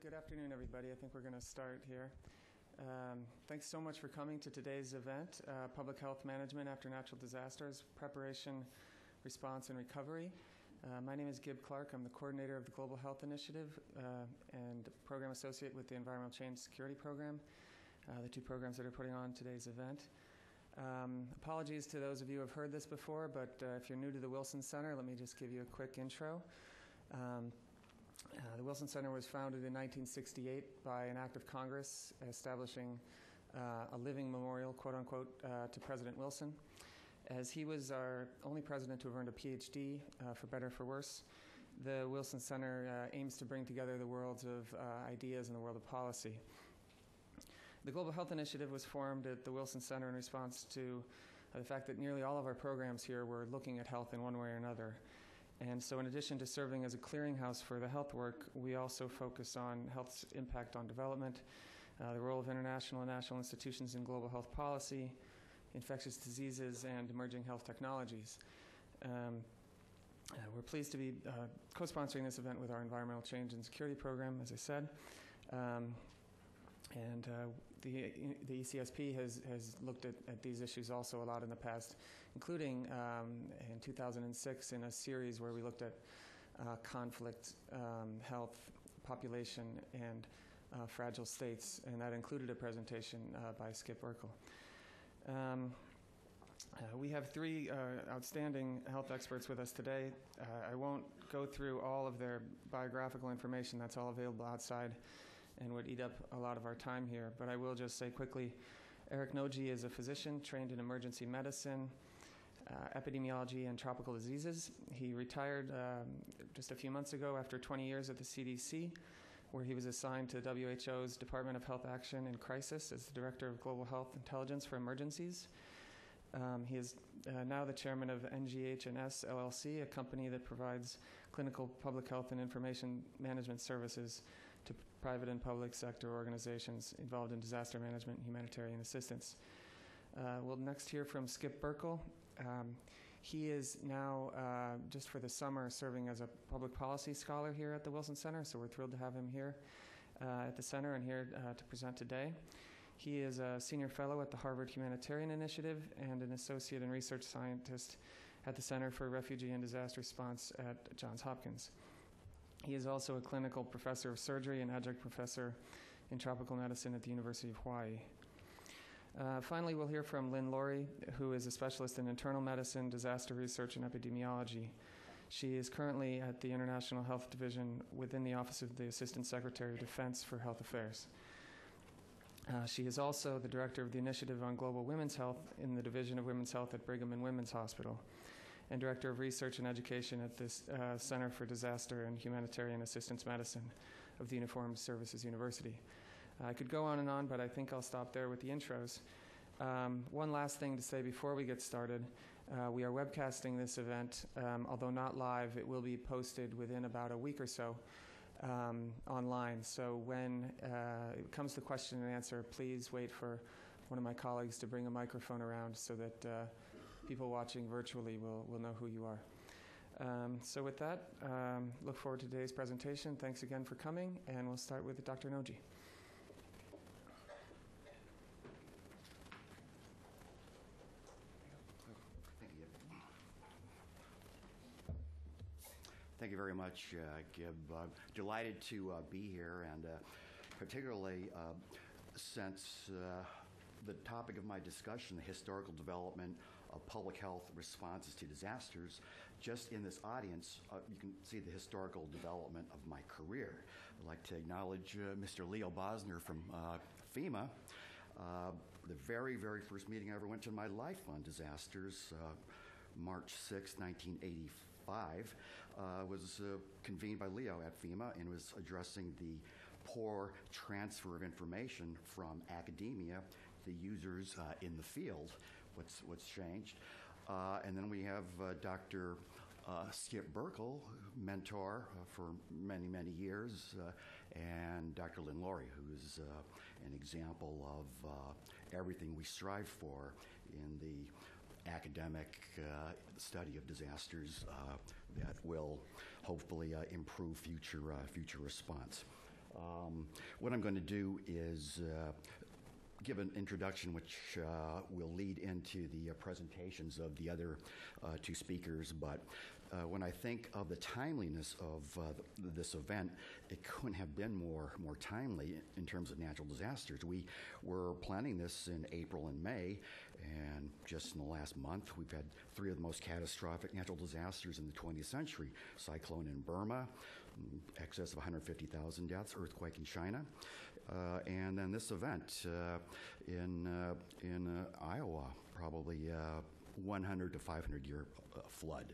Good afternoon, everybody. I think we're going to start here. Thanks so much for coming to today's event, Public Health Management After Natural Disasters, Preparation, Response, and Recovery. My name is Gib Clark. I'm the coordinator of the Global Health Initiative and Program Associate with the Environmental Change Security Program, the two programs that are putting on today's event. Apologies to those of you who have heard this before, but if you're new to the Wilson Center, let me just give you a quick intro. The Wilson Center was founded in 1968 by an act of Congress establishing a living memorial, quote unquote, to President Wilson. As he was our only president to have earned a PhD, for better or for worse, the Wilson Center aims to bring together the worlds of ideas and the world of policy. The Global Health Initiative was formed at the Wilson Center in response to the fact that nearly all of our programs here were looking at health in one way or another. And so in addition to serving as a clearinghouse for the health work, we also focus on health's impact on development, the role of international and national institutions in global health policy, infectious diseases, and emerging health technologies. We're pleased to be co-sponsoring this event with our Environmental Change and Security Program, as I said. The ECSP has looked at these issues also a lot in the past, including in 2006 in a series where we looked at conflict, health, population, and fragile states, and that included a presentation by Skip Burkle. We have three outstanding health experts with us today. I won't go through all of their biographical information. That's all available outside and would eat up a lot of our time here. But I will just say quickly, Eric Noji is a physician trained in emergency medicine, epidemiology, and tropical diseases. He retired just a few months ago after 20 years at the CDC, where he was assigned to WHO's Department of Health Action and Crisis as the Director of Global Health Intelligence for Emergencies. He is now the chairman of NGH&S LLC, a company that provides clinical public health and information management services to private and public sector organizations involved in disaster management and humanitarian assistance. We'll next hear from Skip Burkle. He is now, just for the summer, serving as a public policy scholar here at the Wilson Center, so we're thrilled to have him here at the center and here to present today. He is a senior fellow at the Harvard Humanitarian Initiative and an associate and research scientist at the Center for Refugee and Disaster Response at Johns Hopkins. He is also a clinical professor of surgery and adjunct professor in tropical medicine at the University of Hawaii. Finally, we'll hear from Lynn Lawry, who is a specialist in internal medicine, disaster research, and epidemiology. She is currently at the International Health Division within the Office of the Assistant Secretary of Defense for Health Affairs. She is also the director of the Initiative on Global Women's Health in the Division of Women's Health at Brigham and Women's Hospital, and director of research and education at this Center for Disaster and Humanitarian Assistance Medicine of the Uniformed Services University. I could go on, but I think I'll stop there with the intros. One last thing to say before we get started. We are webcasting this event, although not live. It will be posted within about a week or so online. So when it comes to question and answer, please wait for one of my colleagues to bring a microphone around so that people watching virtually will know who you are. So with that, look forward to today's presentation. Thanks again for coming, and we'll start with Dr. Noji. Thank you very much, Gib. Delighted to be here, and particularly since the topic of my discussion, the historical development of public health responses to disasters, just in this audience, you can see the historical development of my career. I'd like to acknowledge Mr. Leo Bosner from FEMA. The very, very first meeting I ever went to in my life on disasters, March 6, 1985. Was convened by Leo at FEMA and was addressing the poor transfer of information from academia to users in the field. What's changed? And then we have Dr. Skip Burkle, mentor for many, many years, and Dr. Lynn Lawry, who's an example of everything we strive for in the academic study of disasters that will hopefully improve future response. What I'm going to do is give an introduction which will lead into the presentations of the other two speakers, but when I think of the timeliness of this event, it couldn't have been more timely in terms of natural disasters. We were planning this in April and May, and just in the last month, we've had three of the most catastrophic natural disasters in the 20th century. Cyclone in Burma, excess of 150,000 deaths, earthquake in China, and then this event in Iowa, probably 100 to 500 year flood.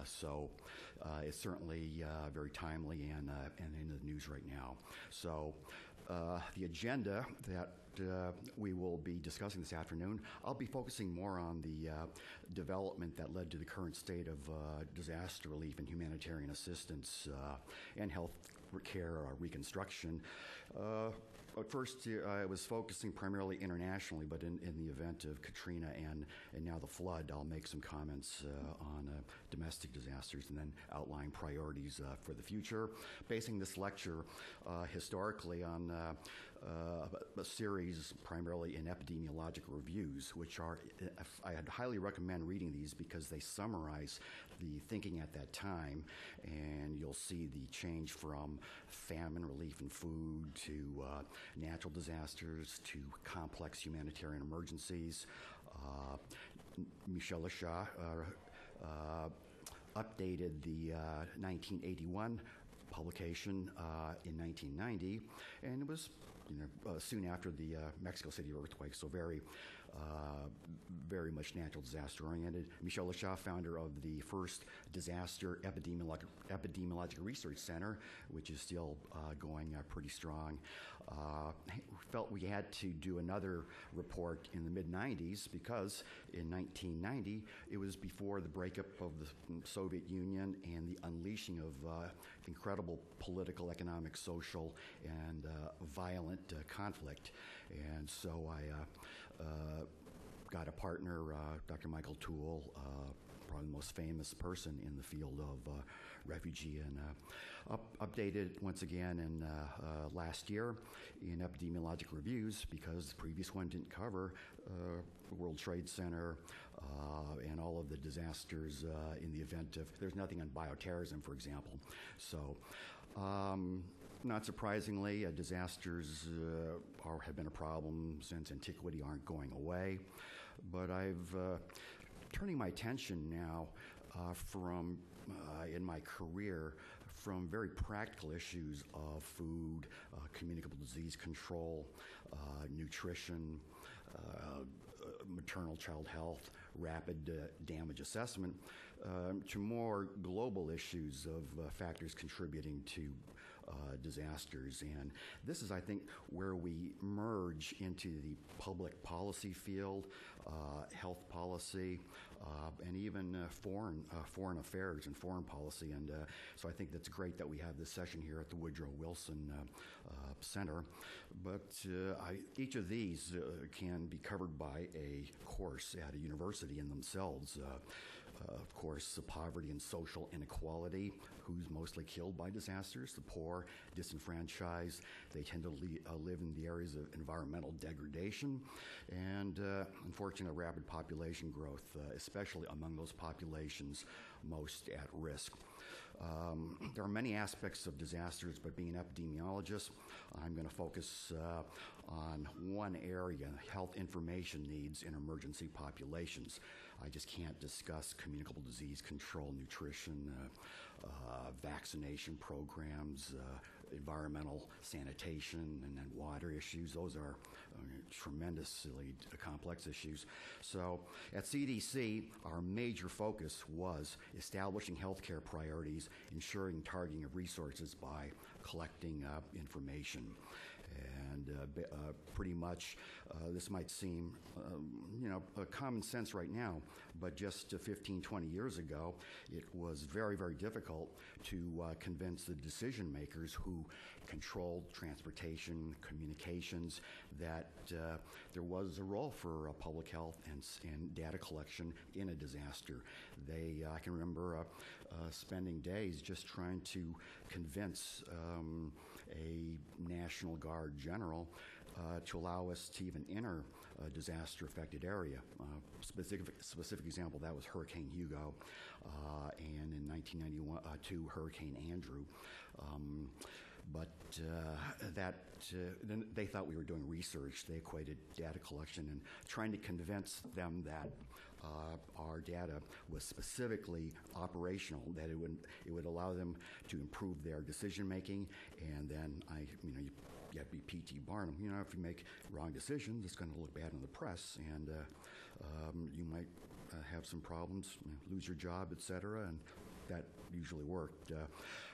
So it's certainly very timely and in the news right now. So the agenda that we will be discussing this afternoon, I'll be focusing more on the development that led to the current state of disaster relief and humanitarian assistance and health care reconstruction. At first, I was focusing primarily internationally, but in the event of Katrina and now the flood, I'll make some comments on domestic disasters and then outline priorities for the future. Basing this lecture historically on a series primarily in epidemiological reviews, which are, I'd highly recommend reading these because they summarize the thinking at that time, and you'll see the change from famine relief and food to natural disasters to complex humanitarian emergencies. Michel Lachat updated the 1981 publication in 1990, and it was soon after the Mexico City earthquake, so very much natural disaster oriented. Michel Lachat, founder of the first disaster epidemiological research center, which is still going pretty strong. Felt we had to do another report in the mid-90s because in 1990 it was before the breakup of the Soviet Union and the unleashing of incredible political, economic, social, and violent conflict. And so I got a partner, Dr. Michael Toole, probably the most famous person in the field of refugee, and updated once again in last year in epidemiological reviews because the previous one didn't cover the World Trade Center and all of the disasters in the event of, there's nothing on bioterrorism, for example. So not surprisingly, disasters have been a problem since antiquity, aren't going away. But I've turning my attention now from in my career from very practical issues of food, communicable disease control, nutrition, maternal child health, rapid damage assessment, to more global issues of factors contributing to disasters. And this is, I think, where we merge into the public policy field, health policy, and even foreign affairs and foreign policy. And so I think that's great that we have this session here at the Woodrow Wilson Center. But each of these can be covered by a course at a university in themselves. Of course, poverty and social inequality, who's mostly killed by disasters, the poor, disenfranchised. They tend to live in the areas of environmental degradation and, unfortunately, rapid population growth, especially among those populations most at risk. There are many aspects of disasters, but being an epidemiologist, I'm going to focus on one area, health information needs in emergency populations. I just can't discuss communicable disease control, nutrition, vaccination programs, environmental sanitation, and then water issues. Those are tremendously complex issues. So at CDC, our major focus was establishing healthcare priorities, ensuring targeting of resources by collecting information. And pretty much, this might seem, common sense right now, But just 15, 20 years ago, it was very, very difficult to convince the decision makers who controlled transportation, communications, that there was a role for public health and data collection in a disaster. I can remember spending days just trying to convince a National Guard general to allow us to even enter a disaster-affected area. Specific example, that was Hurricane Hugo, and in 1992, Hurricane Andrew. Then they thought we were doing research. They equated data collection and trying to convince them that our data was specifically operational, that it would allow them to improve their decision making. And then you have to be P.T. Barnum. If you make wrong decisions, it's going to look bad in the press, and you might have some problems, lose your job, et cetera, and that usually worked.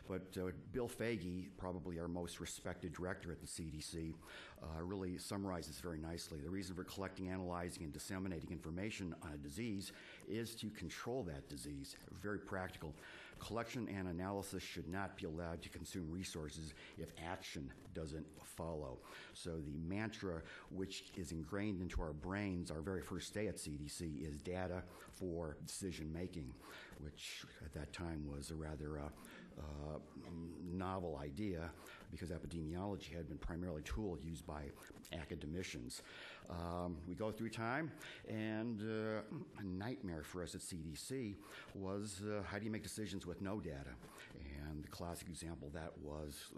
But Bill Foege, probably our most respected director at the CDC, really summarizes very nicely. The reason for collecting, analyzing, and disseminating information on a disease is to control that disease. Very practical. Collection and analysis should not be allowed to consume resources if action doesn't follow. So the mantra, which is ingrained into our brains our very first day at CDC, is data for decision making, which at that time was a rather novel idea, because epidemiology had been primarily a tool used by academicians. We go through time, and a nightmare for us at CDC was how do you make decisions with no data? And the classic example of that was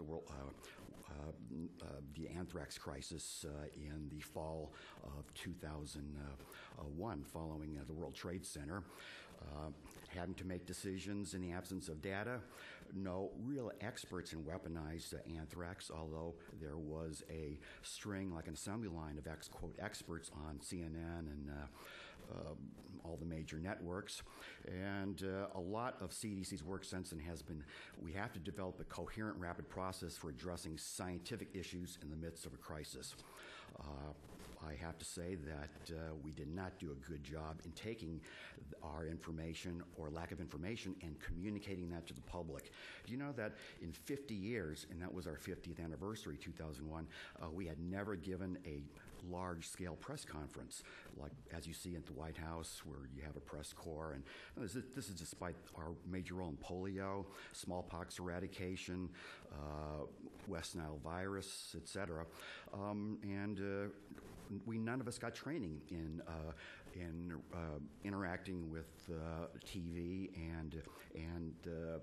the anthrax crisis in the fall of 2001, following the World Trade Center. Having to make decisions in the absence of data. No real experts in weaponized anthrax, although there was a string, like an assembly line of quote experts on CNN and all the major networks. And a lot of CDC's work since then has been, we have to develop a coherent, rapid process for addressing scientific issues in the midst of a crisis. I have to say that we did not do a good job in taking our information or lack of information and communicating that to the public. Do you know that in 50 years, and that was our 50th anniversary, 2001, we had never given a large-scale press conference, like as you see at the White House, where you have a press corps. And this is despite our major role in polio, smallpox eradication, West Nile virus, et cetera. None of us got training in interacting with TV and the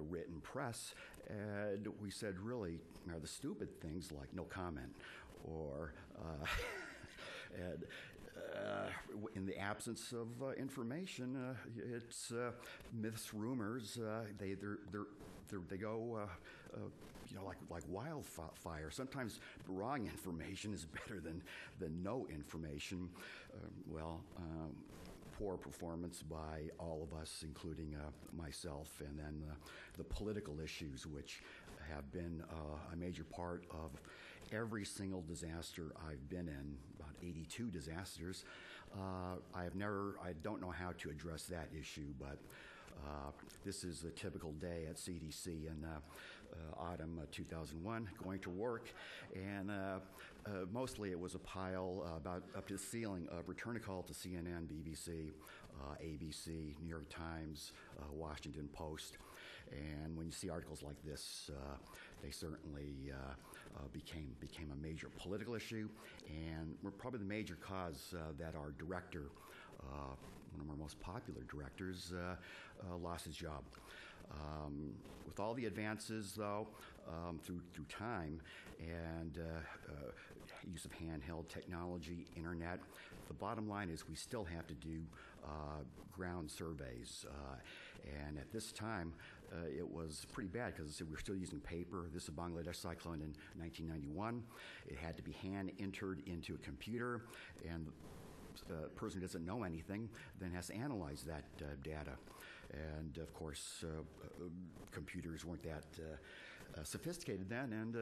written press. And we said really the stupid things like no comment, or in the absence of information, it's myths, rumors. They go. Like wildfire. Sometimes wrong information is better than no information. Poor performance by all of us, including myself, and then the political issues, which have been a major part of every single disaster I've been in, about 82 disasters. I don't know how to address that issue, but this is a typical day at CDC in autumn 2001, going to work, and mostly it was a pile about up to the ceiling of return a call to CNN, BBC, ABC, New York Times, Washington Post. And when you see articles like this, they certainly became a major political issue, and were probably the major cause that our director, one of our most popular directors, lost his job. With all the advances, though, through time, and use of handheld technology, internet, the bottom line is we still have to do ground surveys. And at this time, it was pretty bad because we were still using paper. This is a Bangladesh cyclone in 1991. It had to be hand entered into a computer, and the person who doesn't know anything then has to analyze that data. And of course, computers weren't that sophisticated then, and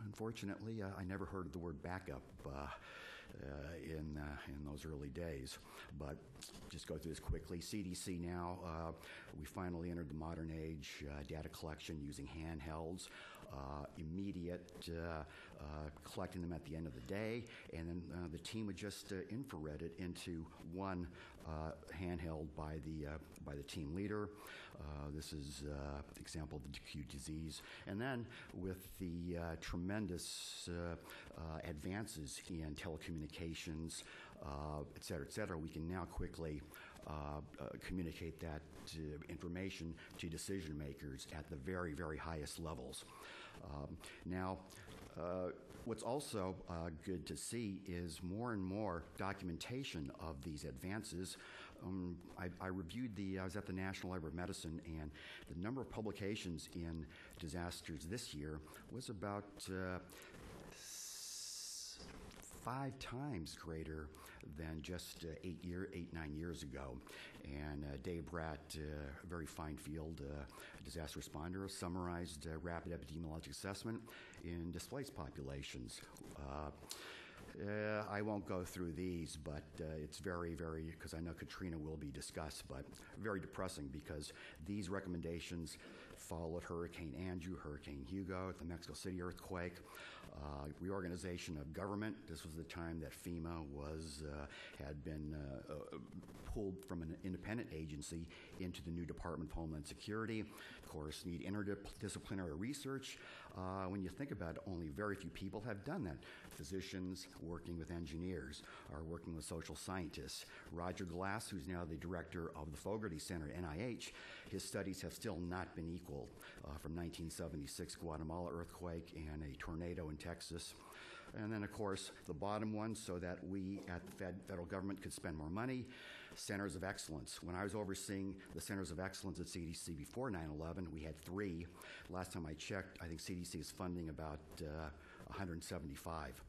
unfortunately, I never heard of the word backup. in those early days. But just go through this quickly. CDC now, we finally entered the modern age, data collection using handhelds, immediate collecting them at the end of the day, and then the team would just infrared it into one handheld by the team leader. This is example of the acute disease. And then with the tremendous advances in telecommunications, et cetera, we can now quickly communicate that information to decision makers at the very, very highest levels. Now, what's also good to see is more and more documentation of these advances. I reviewed I was at the National Library of Medicine, and the number of publications in disasters this year was about 5 times greater than just 9 years ago. And Dave Bratt, a very fine field disaster responder, summarized rapid epidemiologic assessment in displaced populations. I won't go through these, but it's very, very, because I know Katrina will be discussed, but very depressing because these recommendations followed Hurricane Andrew, Hurricane Hugo, the Mexico City earthquake, reorganization of government. This was the time that FEMA had been pulled from an independent agency into the new Department of Homeland Security. Of course, need interdisciplinary research. When you think about it, only very few people have done that. Physicians working with engineers are working with social scientists. Roger Glass, who's now the director of the Fogarty Center at NIH, his studies have still not been equaled from 1976 Guatemala earthquake and a tornado in Texas. And then, of course, the bottom one, so that we at the federal government could spend more money, Centers of Excellence. When I was overseeing the Centers of Excellence at CDC before 9/11, we had 3. Last time I checked, I think CDC is funding about 175.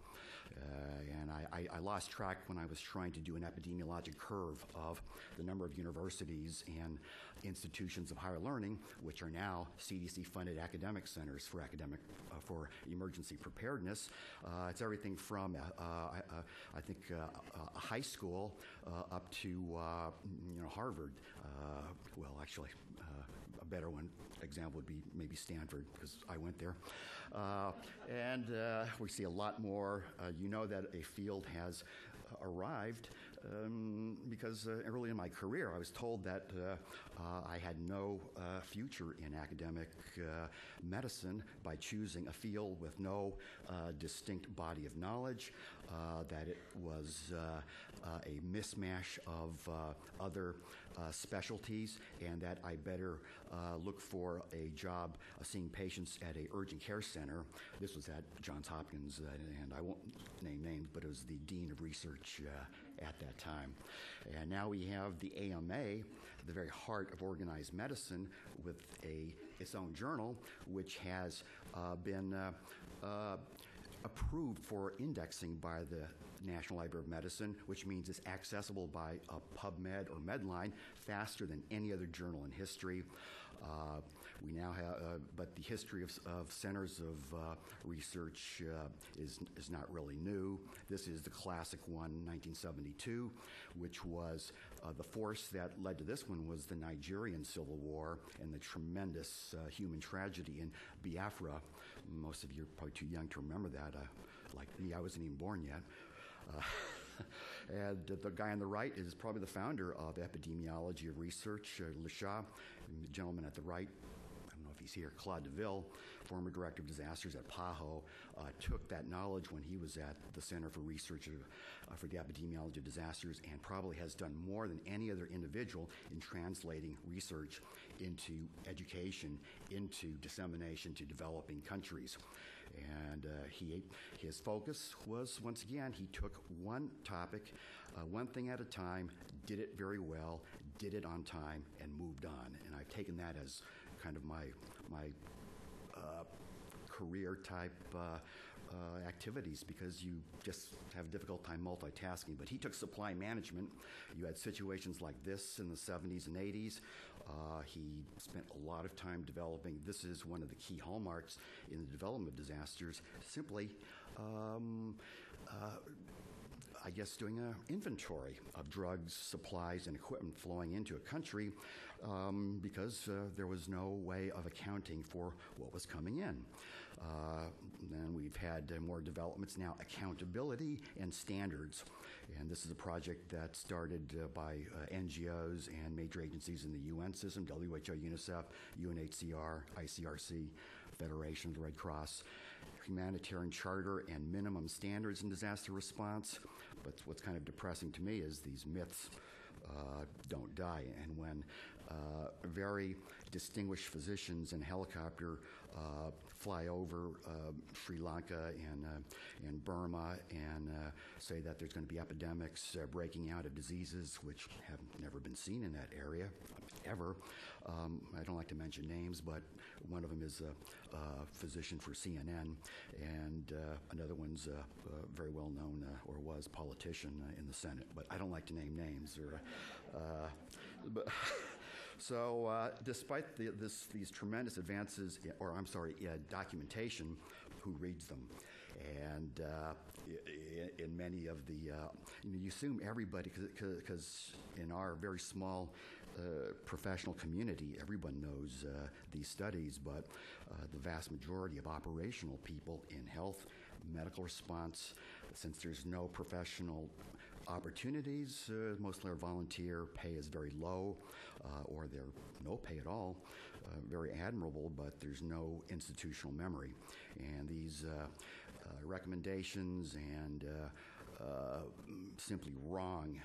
And I lost track when I was trying to do an epidemiologic curve of the number of universities and institutions of higher learning, which are now CDC-funded academic centers for emergency preparedness. It's everything from, I think, a high school up to Harvard. Well, actually, a better example would be maybe Stanford, because I went there. And we see a lot more. You know that a field has arrived because early in my career I was told that I had no future in academic medicine by choosing a field with no distinct body of knowledge, that it was a mismatch of other specialties, and that I better look for a job seeing patients at a urgent care center. This was at Johns Hopkins, and I won't name names, but it was the Dean of Research at that time. And now we have the AMA, the very heart of organized medicine, with its own journal, which has been approved for indexing by the National Library of Medicine, which means it's accessible by PubMed or Medline faster than any other journal in history. We now have, but the history of centers of research is not really new. This is the classic one, 1972, which was the force that led to this one was the Nigerian Civil War and the tremendous human tragedy in Biafra. Most of you are probably too young to remember that. Like me, I wasn't even born yet. And the guy on the right is probably the founder of Epidemiology of Research, LeSha. The gentleman at the right, I don't know if he's here, Claude DeVille, former director of disasters at PAHO, took that knowledge when he was at the Center for Research for the Epidemiology of Disasters, and probably has done more than any other individual in translating research into education, into dissemination to developing countries. And his focus was, once again, he took one topic, one thing at a time, did it very well, did it on time, and moved on. And I've taken that as kind of my career type activities, because you just have a difficult time multitasking. But he took supply management. You had situations like this in the 70s and 80s. He spent a lot of time developing. This is one of the key hallmarks in the development of disasters, simply I guess, doing an inventory of drugs, supplies, and equipment flowing into a country because there was no way of accounting for what was coming in. Then we've had more developments now, accountability and standards. And this is a project that started by NGOs and major agencies in the UN system, WHO, UNICEF, UNHCR, ICRC, Federation of the Red Cross, humanitarian charter and minimum standards in disaster response. But what's kind of depressing to me is these myths don't die. And when very distinguished physicians in helicopter fly over Sri Lanka and Burma and say that there's going to be epidemics breaking out of diseases which have never been seen in that area, ever. I don't like to mention names, but one of them is a physician for CNN, and another one's a very well-known, or was, politician in the Senate. But I don't like to name names. So despite these tremendous advances, documentation, who reads them? And in many of the, you assume everybody, because in our very small professional community, everyone knows these studies, but the vast majority of operational people in health, medical response, since there's no professional opportunities, mostly are volunteer, pay is very low, or they're no pay at all, very admirable, but there's no institutional memory. And these recommendations and simply wrong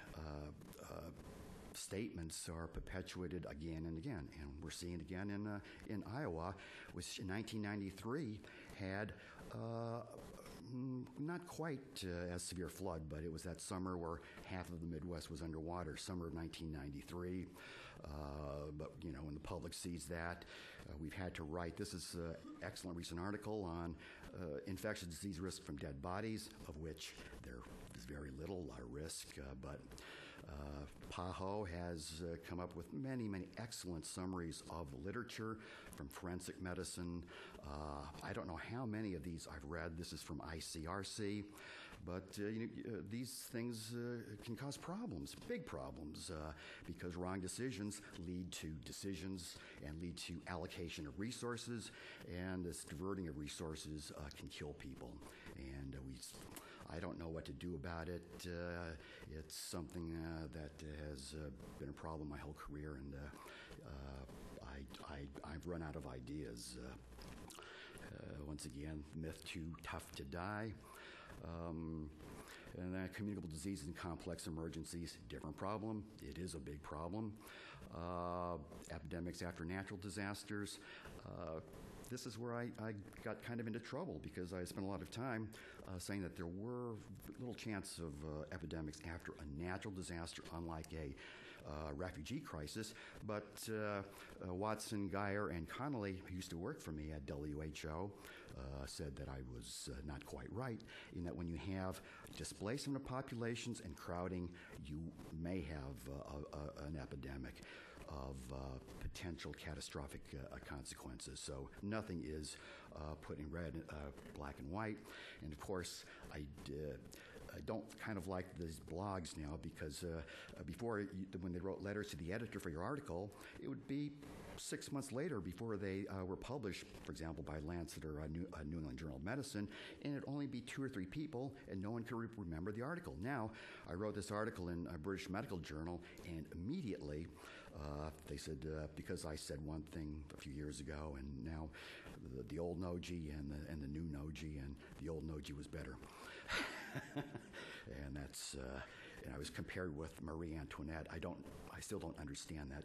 statements are perpetuated again and again. And we're seeing it again in Iowa, which in 1993 had not quite as severe flood, but it was that summer where half of the Midwest was underwater, summer of 1993. But, when the public sees that, we've had to write, this is an excellent recent article on infectious disease risk from dead bodies, of which there is very little, a lot of risk, but PAHO has come up with many, many excellent summaries of the literature from forensic medicine. I don't know how many of these I've read. This is from ICRC. But these things can cause problems, big problems, because wrong decisions lead to decisions and lead to allocation of resources, and this diverting of resources can kill people. And I don't know what to do about it. It's something that has been a problem my whole career, and I've run out of ideas. Once again, myth too tough to die. And then communicable diseases and complex emergencies, different problem. It is a big problem. Epidemics after natural disasters. This is where I got kind of into trouble because I spent a lot of time saying that there were little chance of epidemics after a natural disaster, unlike a refugee crisis. But Watson, Geyer, and Connolly, who used to work for me at WHO, said that I was not quite right, in that when you have displacement of populations and crowding, you may have an epidemic of potential catastrophic consequences. So nothing is put in red, black, and white. And of course, I don't kind of like these blogs now because before, when they wrote letters to the editor for your article, it would be 6 months later before they were published, for example, by Lancet or New England Journal of Medicine, and it'd only be 2 or 3 people, and no one could remember the article. Now, I wrote this article in a British Medical Journal, and immediately they said, because I said one thing a few years ago, and now the old Noji and the new Noji, and the old Noji was better. And that's, and I was compared with Marie Antoinette. I still don't understand that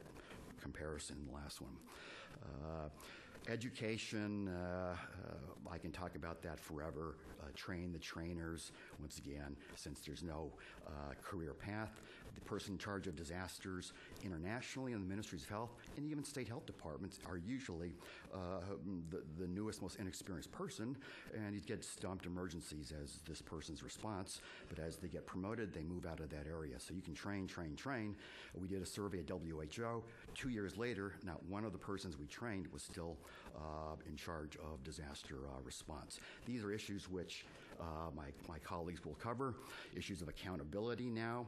comparison in the last one. Education, I can talk about that forever. Train the trainers. Once again, since there's no career path, the person in charge of disasters internationally in the ministries of health and even state health departments are usually the newest, most inexperienced person, and he gets dumped emergencies as this person's response. But as they get promoted, they move out of that area. So you can train. We did a survey at WHO. 2 years later, not one of the persons we trained was still in charge of disaster response. These are issues which my colleagues will cover. Issues of accountability now.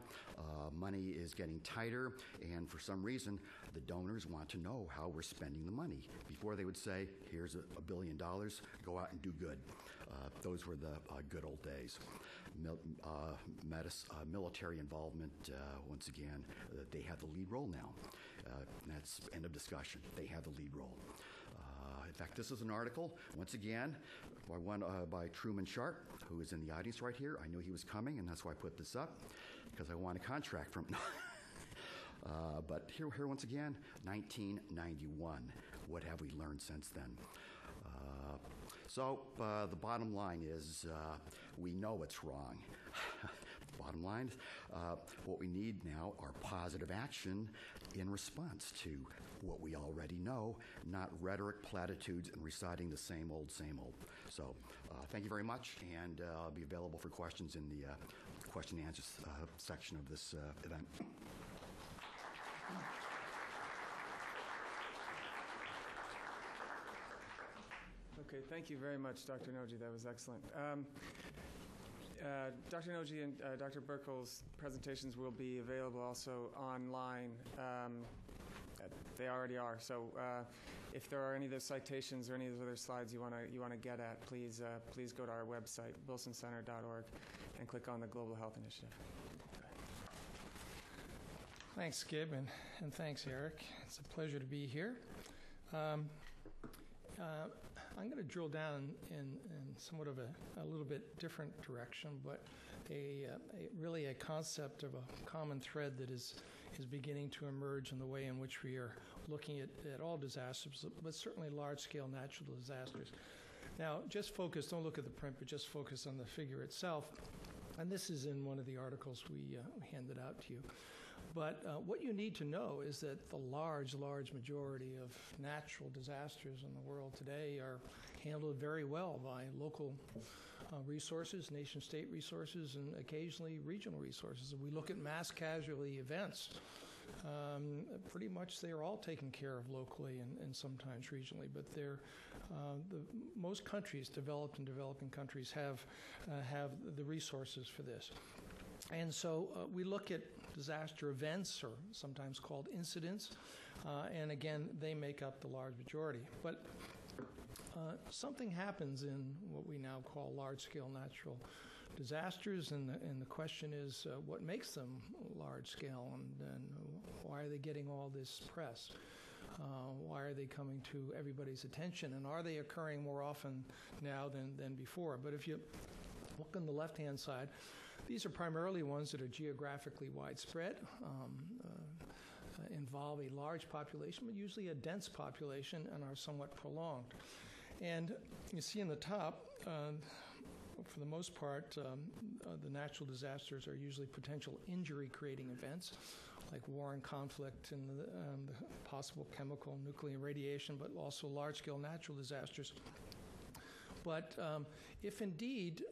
Money is getting tighter, and for some reason, the donors want to know how we're spending the money. Before they would say, here's $1 billion, go out and do good. Those were the good old days. Military involvement, once again, they have the lead role now. That's end of discussion. They have the lead role. In fact, this is an article, once again, by Truman Sharp, who is in the audience right here. I knew he was coming, and that's why I put this up, because I want a contract from him. But here once again, 1991. What have we learned since then? So the bottom line is we know what's wrong. Bottom line, what we need now are positive action in response to what we already know, not rhetoric, platitudes, and reciting the same old, same old. So thank you very much, and I'll be available for questions in the question and answer section of this event. Okay, thank you very much, Dr. Noji. That was excellent. Dr. Noji and Dr. Burkle's presentations will be available also online. They already are. So if there are any of those citations or any of those other slides you want to get at, please go to our website, wilsoncenter.org, and click on the Global Health Initiative. Thanks, Gib, and thanks, Eric. It's a pleasure to be here. I'm going to drill down in somewhat of a little bit different direction, but really a concept of a common thread that is beginning to emerge in the way in which we are looking at all disasters, but certainly large-scale natural disasters. Now, don't look at the print, but just focus on the figure itself. And this is in one of the articles we handed out to you. But what you need to know is that the large majority of natural disasters in the world today are handled very well by local resources, nation-state resources, and occasionally regional resources. If we look at mass casualty events, pretty much they are all taken care of locally and sometimes regionally. But most countries, developed and developing countries, have the resources for this. And so we look at disaster events, or sometimes called incidents, and again, they make up the large majority. But something happens in what we now call large-scale natural disasters, and the question is, what makes them large-scale, and why are they getting all this press? Why are they coming to everybody's attention, and are they occurring more often now than before? But if you look on the left-hand side, these are primarily ones that are geographically widespread, involve a large population, but usually a dense population, and are somewhat prolonged. And you see in the top, for the most part, the natural disasters are usually potential injury-creating events, like war and conflict and the possible chemical, nuclear radiation, but also large-scale natural disasters. But if indeed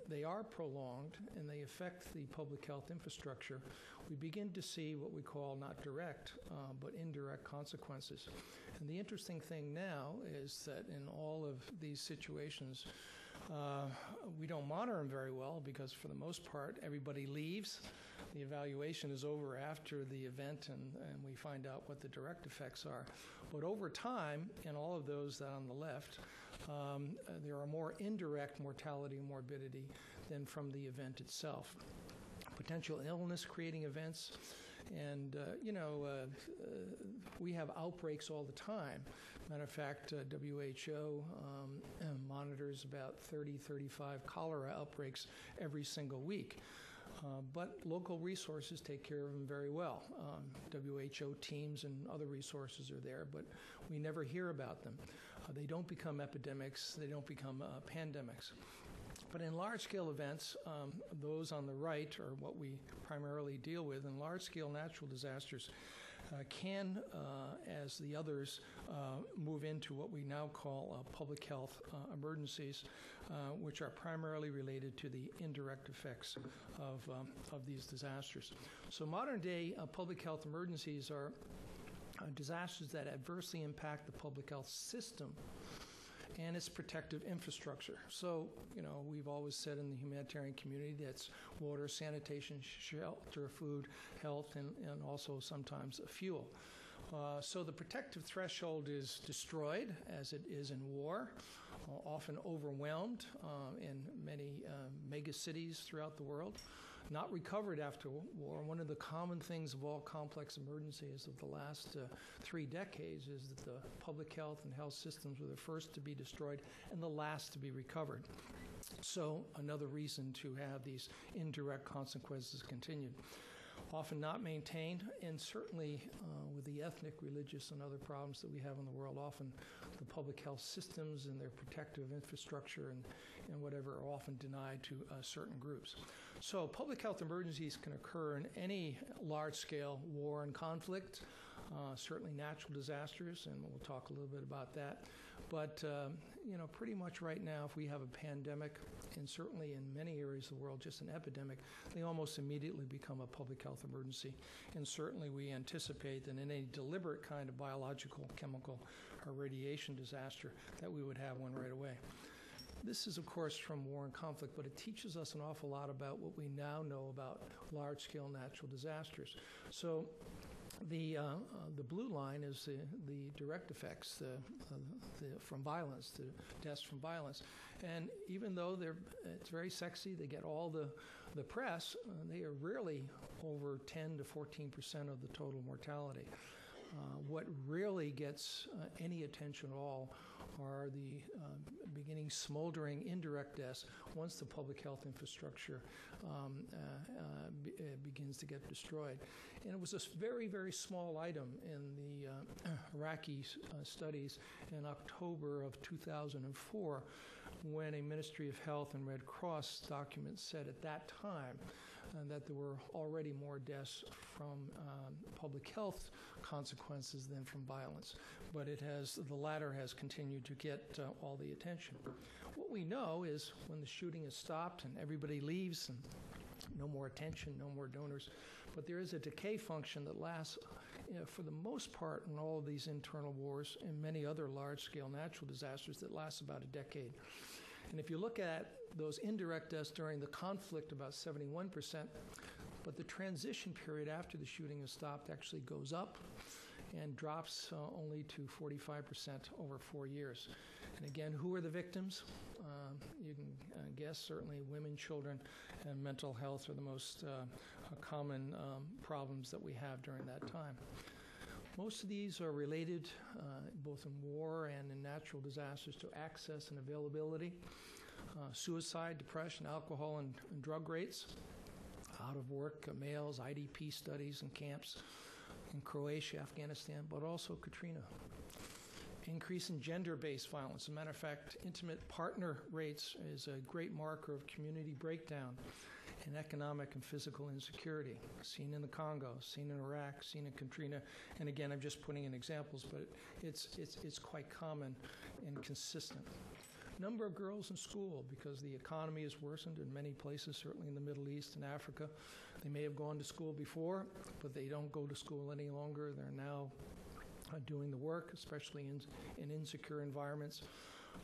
they are prolonged and they affect the public health infrastructure, we begin to see what we call not direct, but indirect consequences. And the interesting thing now is that in all of these situations, we don't monitor them very well because for the most part, everybody leaves. The evaluation is over after the event, and we find out what the direct effects are. But over time, in all of those that on the left, there are more indirect mortality and morbidity than from the event itself. Potential illness creating events, and we have outbreaks all the time. Matter of fact, WHO monitors about 35 cholera outbreaks every single week. But local resources take care of them very well. WHO teams and other resources are there, but we never hear about them. They don't become epidemics. They don't become pandemics. But in large-scale events, those on the right are what we primarily deal with. And large-scale natural disasters can, as the others, move into what we now call public health emergencies, which are primarily related to the indirect effects of these disasters. So modern-day public health emergencies are disasters that adversely impact the public health system and its protective infrastructure. So, we've always said in the humanitarian community that's water, sanitation, shelter, food, health, and also sometimes fuel. So the protective threshold is destroyed, as it is in war, often overwhelmed in many mega cities throughout the world, not recovered after war. One of the common things of all complex emergencies of the last 3 decades is that the public health and health systems were the first to be destroyed and the last to be recovered. So another reason to have these indirect consequences continued. Often not maintained, and certainly with the ethnic, religious, and other problems that we have in the world, often the public health systems and their protective infrastructure and whatever are often denied to certain groups. So public health emergencies can occur in any large-scale war and conflict, certainly natural disasters, and we'll talk a little bit about that. But, pretty much right now, if we have a pandemic, and certainly in many areas of the world, just an epidemic, they almost immediately become a public health emergency. And certainly we anticipate that in any deliberate kind of biological, chemical, or radiation disaster, that we would have one right away. This is, of course, from war and conflict, but it teaches us an awful lot about what we now know about large-scale natural disasters. So the blue line is the direct effects from violence, the deaths from violence. And even though it's very sexy, they get all the press, they are rarely over 10 to 14% of the total mortality. What really gets any attention at all are the beginning smoldering indirect deaths once the public health infrastructure begins to get destroyed. And it was a very, very small item in the Iraqi studies in October of 2004 when a Ministry of Health and Red Cross document said at that time that there were already more deaths from public health consequences than from violence. But the latter has continued to get all the attention. What we know is when the shooting is stopped and everybody leaves and no more attention, no more donors, but there is a decay function that lasts for the most part in all of these internal wars and many other large-scale natural disasters that lasts about a decade. And if you look at those indirect deaths during the conflict, about 71%, but the transition period after the shooting is stopped actually goes up and drops only to 45% over 4 years. And again, who are the victims? You can guess certainly women, children, and mental health are the most common problems that we have during that time. Most of these are related, both in war and in natural disasters, to access and availability, suicide, depression, alcohol, and drug rates, out of work, males, IDP studies and camps in Croatia, Afghanistan, but also Katrina. Increase in gender-based violence. As a matter of fact, intimate partner rates is a great marker of community breakdown and economic and physical insecurity, seen in the Congo, seen in Iraq, seen in Katrina. And again, I'm just putting in examples, but it's quite common and consistent. Number of girls in school, because the economy has worsened in many places, certainly in the Middle East and Africa. They may have gone to school before, but they don't go to school any longer. They're now doing the work, especially in insecure environments,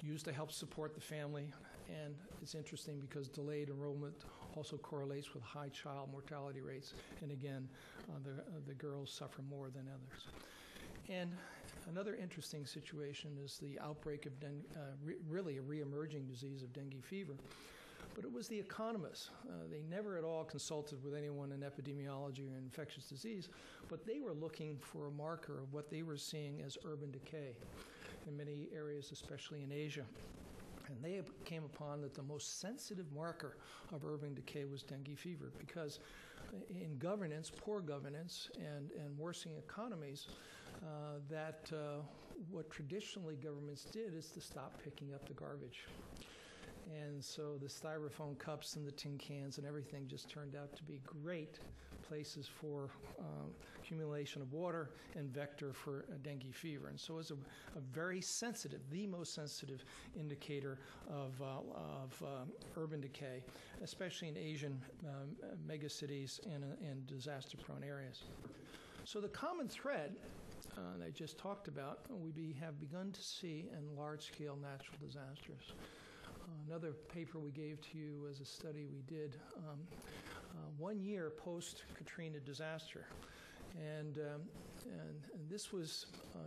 used to help support the family. And it's interesting because delayed enrollment also correlates with high child mortality rates. And again, the girls suffer more than others. And another interesting situation is the outbreak of really a re-emerging disease of dengue fever. But it was the economists. They never at all consulted with anyone in epidemiology or infectious disease, but they were looking for a marker of what they were seeing as urban decay in many areas, especially in Asia. And they came upon that the most sensitive marker of urban decay was dengue fever, because in governance, poor governance, and worsening economies, what traditionally governments did is to stop picking up the garbage. And so the styrofoam cups and the tin cans and everything just turned out to be great places for accumulation of water and vector for dengue fever. And so it's a very sensitive, the most sensitive indicator of urban decay, especially in Asian megacities and disaster-prone areas. So the common thread that I just talked about, we have begun to see in large-scale natural disasters. Another paper we gave to you was a study we did 1 year post-Katrina disaster. And this was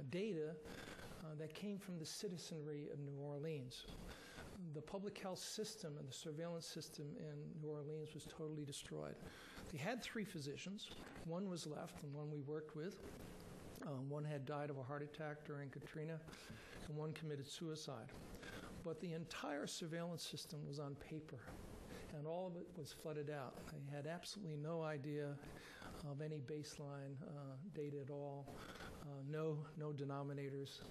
data that came from the citizenry of New Orleans. The public health system and the surveillance system in New Orleans was totally destroyed. They had 3 physicians. One was left, and one we worked with. One had died of a heart attack during Katrina, and one committed suicide. But the entire surveillance system was on paper, and all of it was flooded out. They had absolutely no idea of any baseline data at all, no denominators.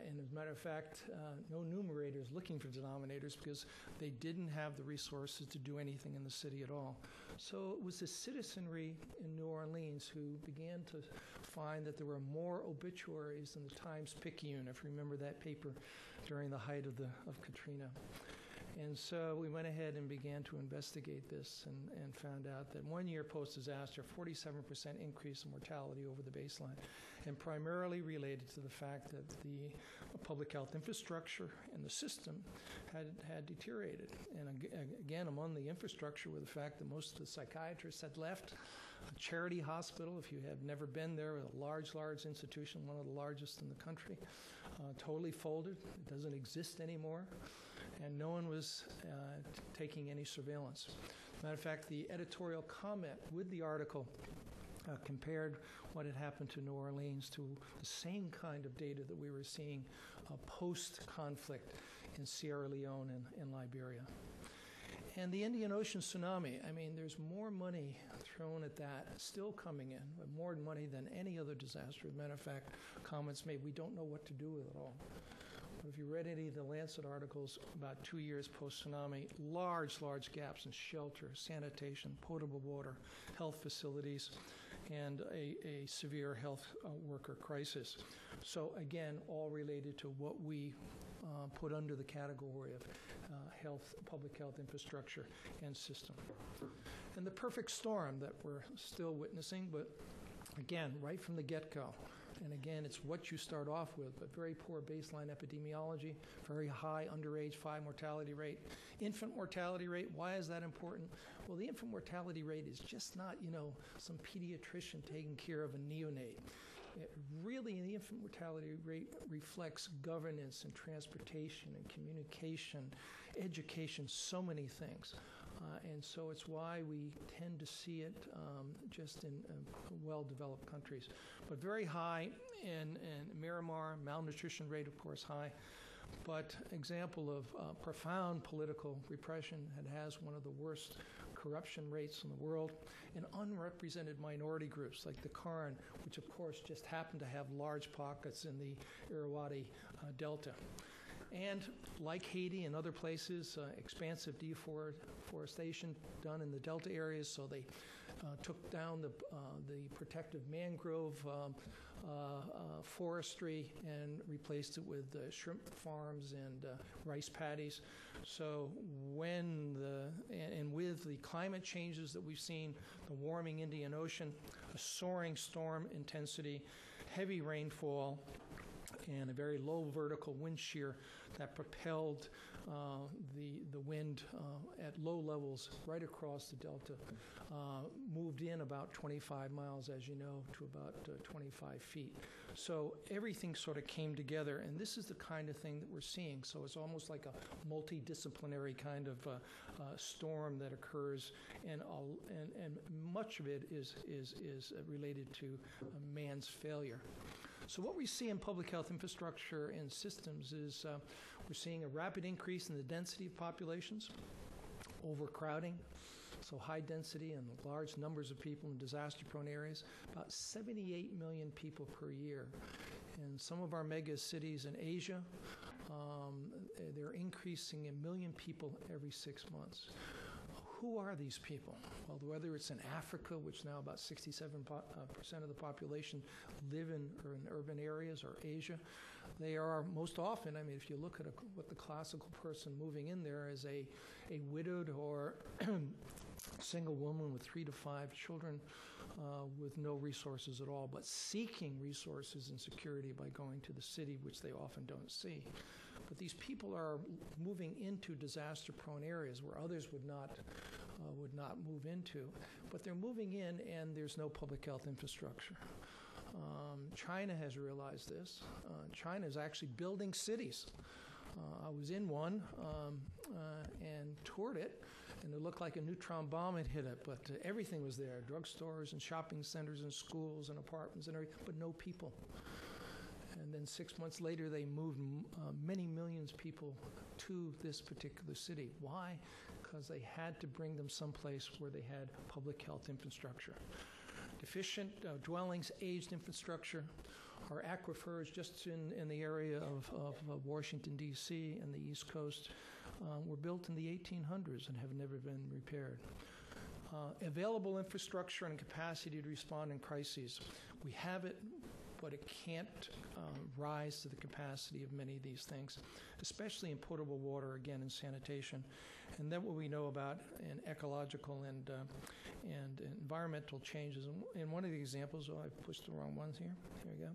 And as a matter of fact, no numerators looking for denominators because they didn't have the resources to do anything in the city at all. So it was the citizenry in New Orleans who began to find that there were more obituaries than the Times-Picayune, if you remember that paper during the height of Katrina. And so we went ahead and began to investigate this and found out that 1 year post-disaster, 47% increase in mortality over the baseline, and primarily related to the fact that the public health infrastructure and the system had deteriorated. And again, among the infrastructure were the fact that most of the psychiatrists had left. A charity hospital, if you have never been there, a large institution, one of the largest in the country, totally folded. It doesn't exist anymore. And no one was taking any surveillance. Matter of fact, the editorial comment with the article compared what had happened to New Orleans to the same kind of data that we were seeing post-conflict in Sierra Leone and Liberia. And the Indian Ocean tsunami, I mean, there's more money thrown at that still coming in, more money than any other disaster. As a matter of fact, comments made, we don't know what to do with it all. If you read any of the Lancet articles about 2 years post-tsunami, large gaps in shelter, sanitation, potable water, health facilities, and a severe health worker crisis. So again, all related to what we put under the category of public health infrastructure and system. And the perfect storm that we're still witnessing, but again, right from the get-go. And again, it's what you start off with, but very poor baseline epidemiology, very high underage 5 mortality rate. Infant mortality rate, why is that important? Well, the infant mortality rate is just not, some pediatrician taking care of a neonate. Really, the infant mortality rate reflects governance and transportation and communication, education, so many things. And so it's why we tend to see it just in well-developed countries. But very high in Miramar, malnutrition rate, of course, high. But example of profound political repression, it has one of the worst corruption rates in the world, and unrepresented minority groups like the Karen, which of course just happen to have large pockets in the Irrawaddy Delta. And like Haiti and other places, expansive deforestation done in the Delta areas, so they took down the protective mangrove forestry and replaced it with shrimp farms and rice paddies. So with the climate changes that we've seen, the warming Indian Ocean, a soaring storm intensity, heavy rainfall, and a very low vertical wind shear that propelled the wind at low levels right across the delta, moved in about 25 miles, as you know, to about 25 feet. So everything sort of came together, and this is the kind of thing that we're seeing. So it's almost like a multidisciplinary kind of storm that occurs, and much of it is related to man's failure. So what we see in public health infrastructure and systems is we're seeing a rapid increase in the density of populations, overcrowding, so high density and large numbers of people in disaster-prone areas, about 78 million people per year. In some of our mega cities in Asia, they're increasing 1 million people every 6 months. Who are these people? Well, whether it's in Africa, which now about 67% of the population live in urban areas, or Asia, they are most often, if you look at what the classical person moving in there is a widowed or single woman with 3 to 5 children with no resources at all, but seeking resources and security by going to the city, which they often don't see. But these people are moving into disaster-prone areas where others would not move into. But they're moving in, and there's no public health infrastructure. China has realized this. China is actually building cities. I was in one and toured it, and it looked like a neutron bomb had hit it, but everything was there, drugstores and shopping centers and schools and apartments and everything, but no people. And then 6 months later, they moved many millions of people to this particular city. Why? Because they had to bring them someplace where they had public health infrastructure. Deficient dwellings, aged infrastructure. Our aquifers just in the area of Washington, D.C. and the East Coast were built in the 1800s and have never been repaired. Available infrastructure and capacity to respond in crises. We have it, but it can't rise to the capacity of many of these things, especially in potable water, again, and sanitation. And then what we know about in ecological and environmental changes. And one of the examples, I pushed the wrong ones here. Here we go.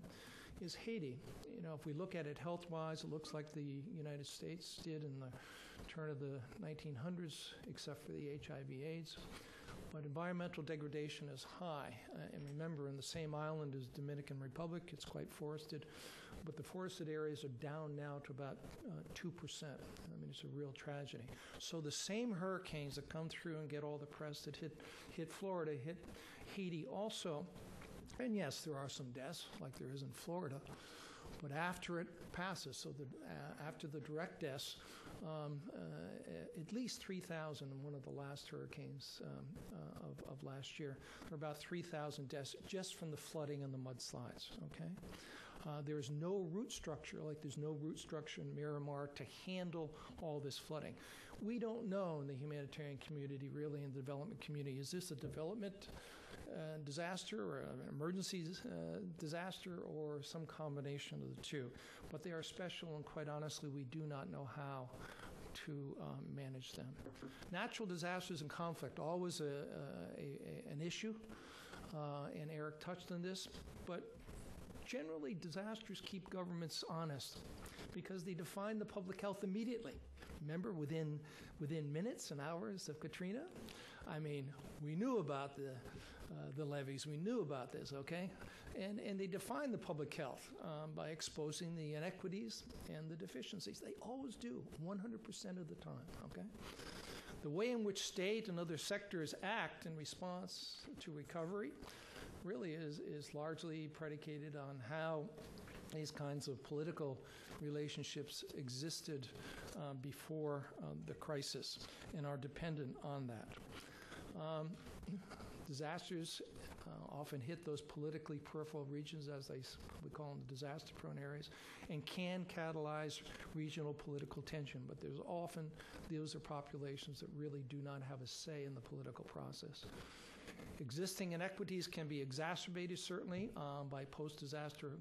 Is Haiti. You know, if we look at it health-wise, it looks like the United States did in the turn of the 1900s, except for the HIV/AIDS. But environmental degradation is high. And remember, in the same island as Dominican Republic, it's quite forested. But the forested areas are down now to about 2%. I mean, it's a real tragedy. So the same hurricanes that come through and get all the press that hit Florida, hit Haiti also. And yes, there are some deaths, like there is in Florida. But after it passes, so after the direct deaths, at least 3,000 in one of the last hurricanes of last year. There were about 3,000 deaths just from the flooding and the mudslides, okay? There's no root structure, like there's no root structure in Miramar to handle all this flooding. We don't know in the humanitarian community, really in the development community, is this a development disaster or an emergency disaster or some combination of the two? But they are special, and quite honestly, we do not know how to manage them. Natural disasters and conflict, always an issue, and Eric touched on this, but generally disasters keep governments honest because they define the public health immediately. Remember, within minutes and hours of Katrina, I mean, we knew about the levees, we knew about this, okay? And they define the public health by exposing the inequities and the deficiencies. They always do, 100% of the time, okay? The way in which state and other sectors act in response to recovery really is largely predicated on how these kinds of political relationships existed before the crisis and are dependent on that. Disasters often hit those politically peripheral regions, as we call them, the disaster-prone areas, and can catalyze regional political tension. But there's often, those are populations that really do not have a say in the political process. Existing inequities can be exacerbated, certainly, by post-disaster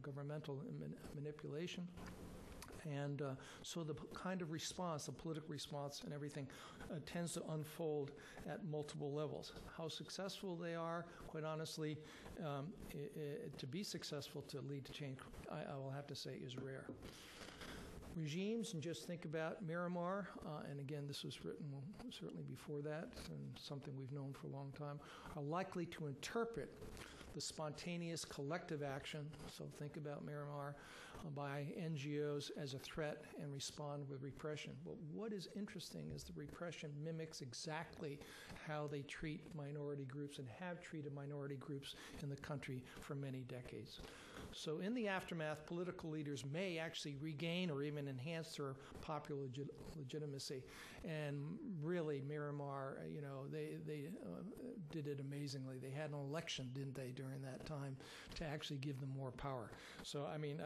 governmental manipulation. And so the kind of response, the political response and everything, tends to unfold at multiple levels. How successful they are, quite honestly, to be successful to lead to change, I will have to say, is rare. Regimes, and just think about Miramar, and again, this was written certainly before that, and something we've known for a long time, are likely to interpret the spontaneous collective action, so think about Miramar, by NGOs as a threat and respond with repression. But what is interesting is the repression mimics exactly how they treat minority groups and have treated minority groups in the country for many decades. So in the aftermath, political leaders may actually regain or even enhance their popular legitimacy. And really, Miramar, they did it amazingly. They had an election, didn't they, during that time to actually give them more power. So, I mean,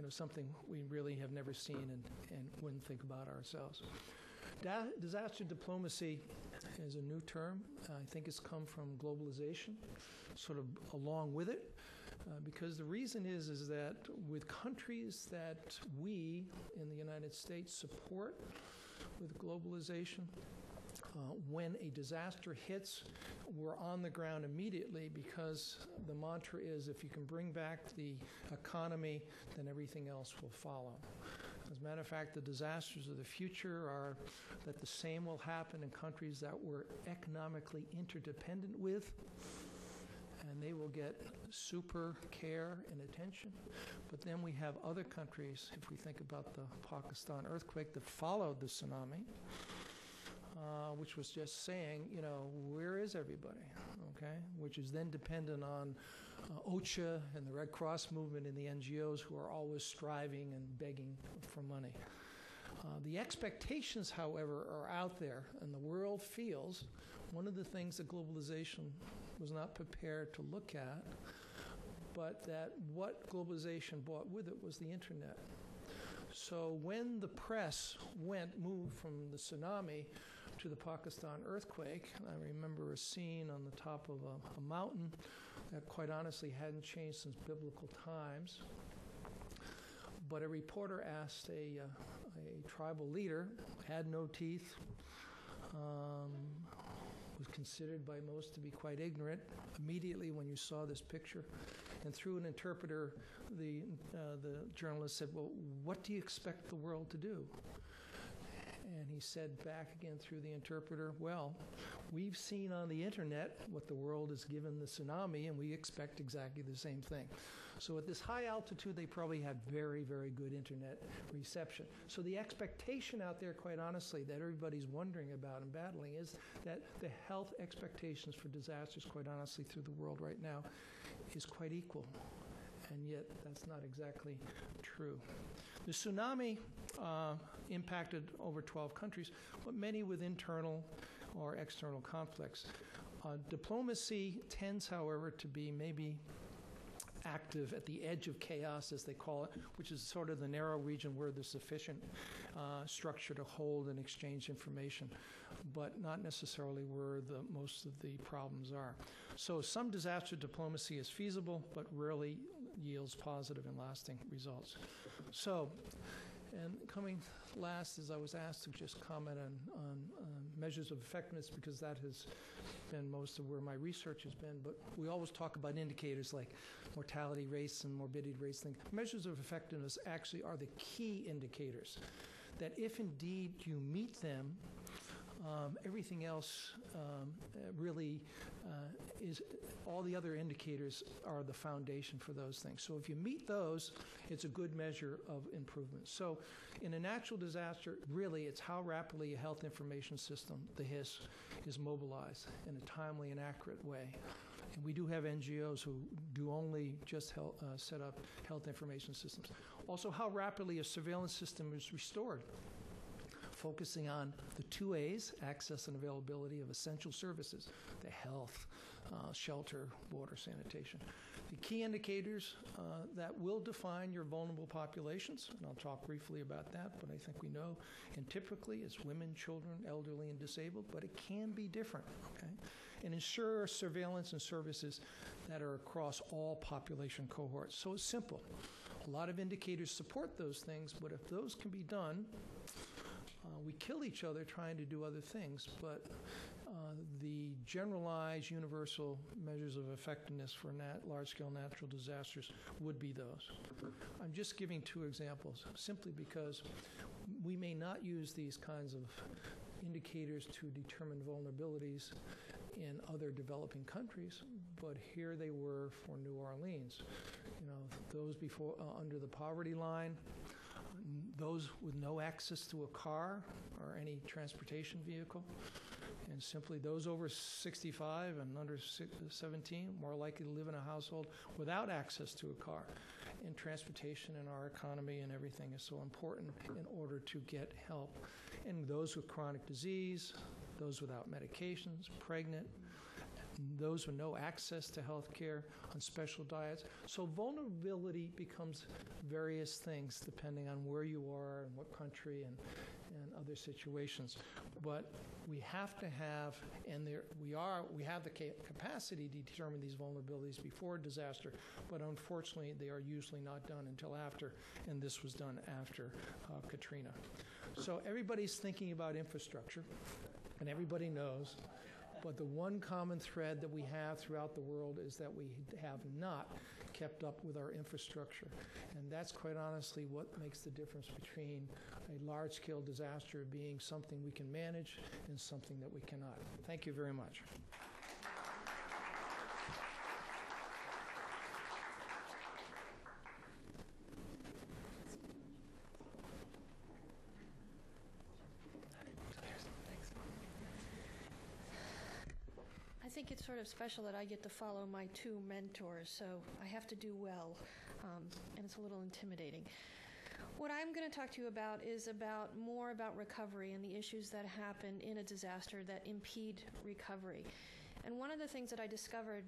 something we really have never seen and wouldn't think about ourselves. Disaster diplomacy is a new term. I think it's come from globalization, sort of along with it. Because the reason is that with countries that we in the United States support with globalization, when a disaster hits, we're on the ground immediately, because the mantra is if you can bring back the economy, then everything else will follow. As a matter of fact, the disasters of the future are that the same will happen in countries that we're economically interdependent with, and they will get super care and attention. But then we have other countries, if we think about the Pakistan earthquake that followed the tsunami, which was just saying, where is everybody, okay? Which is then dependent on OCHA and the Red Cross movement and the NGOs who are always striving and begging for money. The expectations, however, are out there, and the world feels one of the things that globalization was not prepared to look at, but that what globalization brought with it was the internet. So when the press moved from the tsunami to the Pakistan earthquake, I remember a scene on the top of a mountain that quite honestly hadn't changed since biblical times. But a reporter asked a tribal leader, had no teeth, was considered by most to be quite ignorant, immediately when you saw this picture. And through an interpreter, the journalist said, well, what do you expect the world to do? And he said back again through the interpreter, well, we've seen on the internet what the world has given the tsunami, and we expect exactly the same thing. So at this high altitude, they probably had very, very good internet reception. So the expectation out there, quite honestly, that everybody's wondering about and battling is that the health expectations for disasters, quite honestly, through the world right now is quite equal. And yet that's not exactly true. The tsunami impacted over 12 countries, but many with internal or external conflicts. Diplomacy tends, however, to be maybe active at the edge of chaos, as they call it, which is sort of the narrow region where there's sufficient structure to hold and exchange information, but not necessarily where most of the problems are. So some disaster diplomacy is feasible, but rarely yields positive and lasting results. So, and coming last is I was asked to just comment on measures of effectiveness, because that has been most of where my research has been, but we always talk about indicators like mortality rates and morbidity rates. Measures of effectiveness actually are the key indicators that if indeed you meet them, everything else really is, all the other indicators are the foundation for those things. So if you meet those, it's a good measure of improvement. So in a natural disaster, really it's how rapidly a health information system, the HIS, is mobilized in a timely and accurate way. And we do have NGOs who do only just set up health information systems. Also, how rapidly a surveillance system is restored, focusing on the 2 A's, access and availability of essential services, the health, shelter, water, sanitation. The key indicators that will define your vulnerable populations, and I'll talk briefly about that, but I think we know, and typically it's women, children, elderly, and disabled, but it can be different, okay? And ensure surveillance and services that are across all population cohorts. So it's simple. A lot of indicators support those things, but if those can be done, we kill each other trying to do other things, but the generalized universal measures of effectiveness for large-scale natural disasters would be those. I'm just giving 2 examples, simply because we may not use these kinds of indicators to determine vulnerabilities in other developing countries, but here they were for New Orleans. Those before under the poverty line, those with no access to a car or any transportation vehicle, and simply those over 65 and under 17 more likely to live in a household without access to a car. And transportation in our economy and everything is so important in order to get help. And those with chronic disease, those without medications, pregnant, those with no access to health care, on special diets. So vulnerability becomes various things depending on where you are and what country and other situations. But we have to have, and we have the capacity to determine these vulnerabilities before disaster, but unfortunately they are usually not done until after, and this was done after Katrina. So everybody's thinking about infrastructure. and everybody knows. But the one common thread that we have throughout the world is that we have not kept up with our infrastructure. And that's quite honestly what makes the difference between a large-scale disaster being something we can manage and something that we cannot. Thank you very much. I think it's sort of special that I get to follow my two mentors, so I have to do well, and it's a little intimidating. What I'm going to talk to you about is more about recovery and the issues that happen in a disaster that impede recovery. And one of the things that I discovered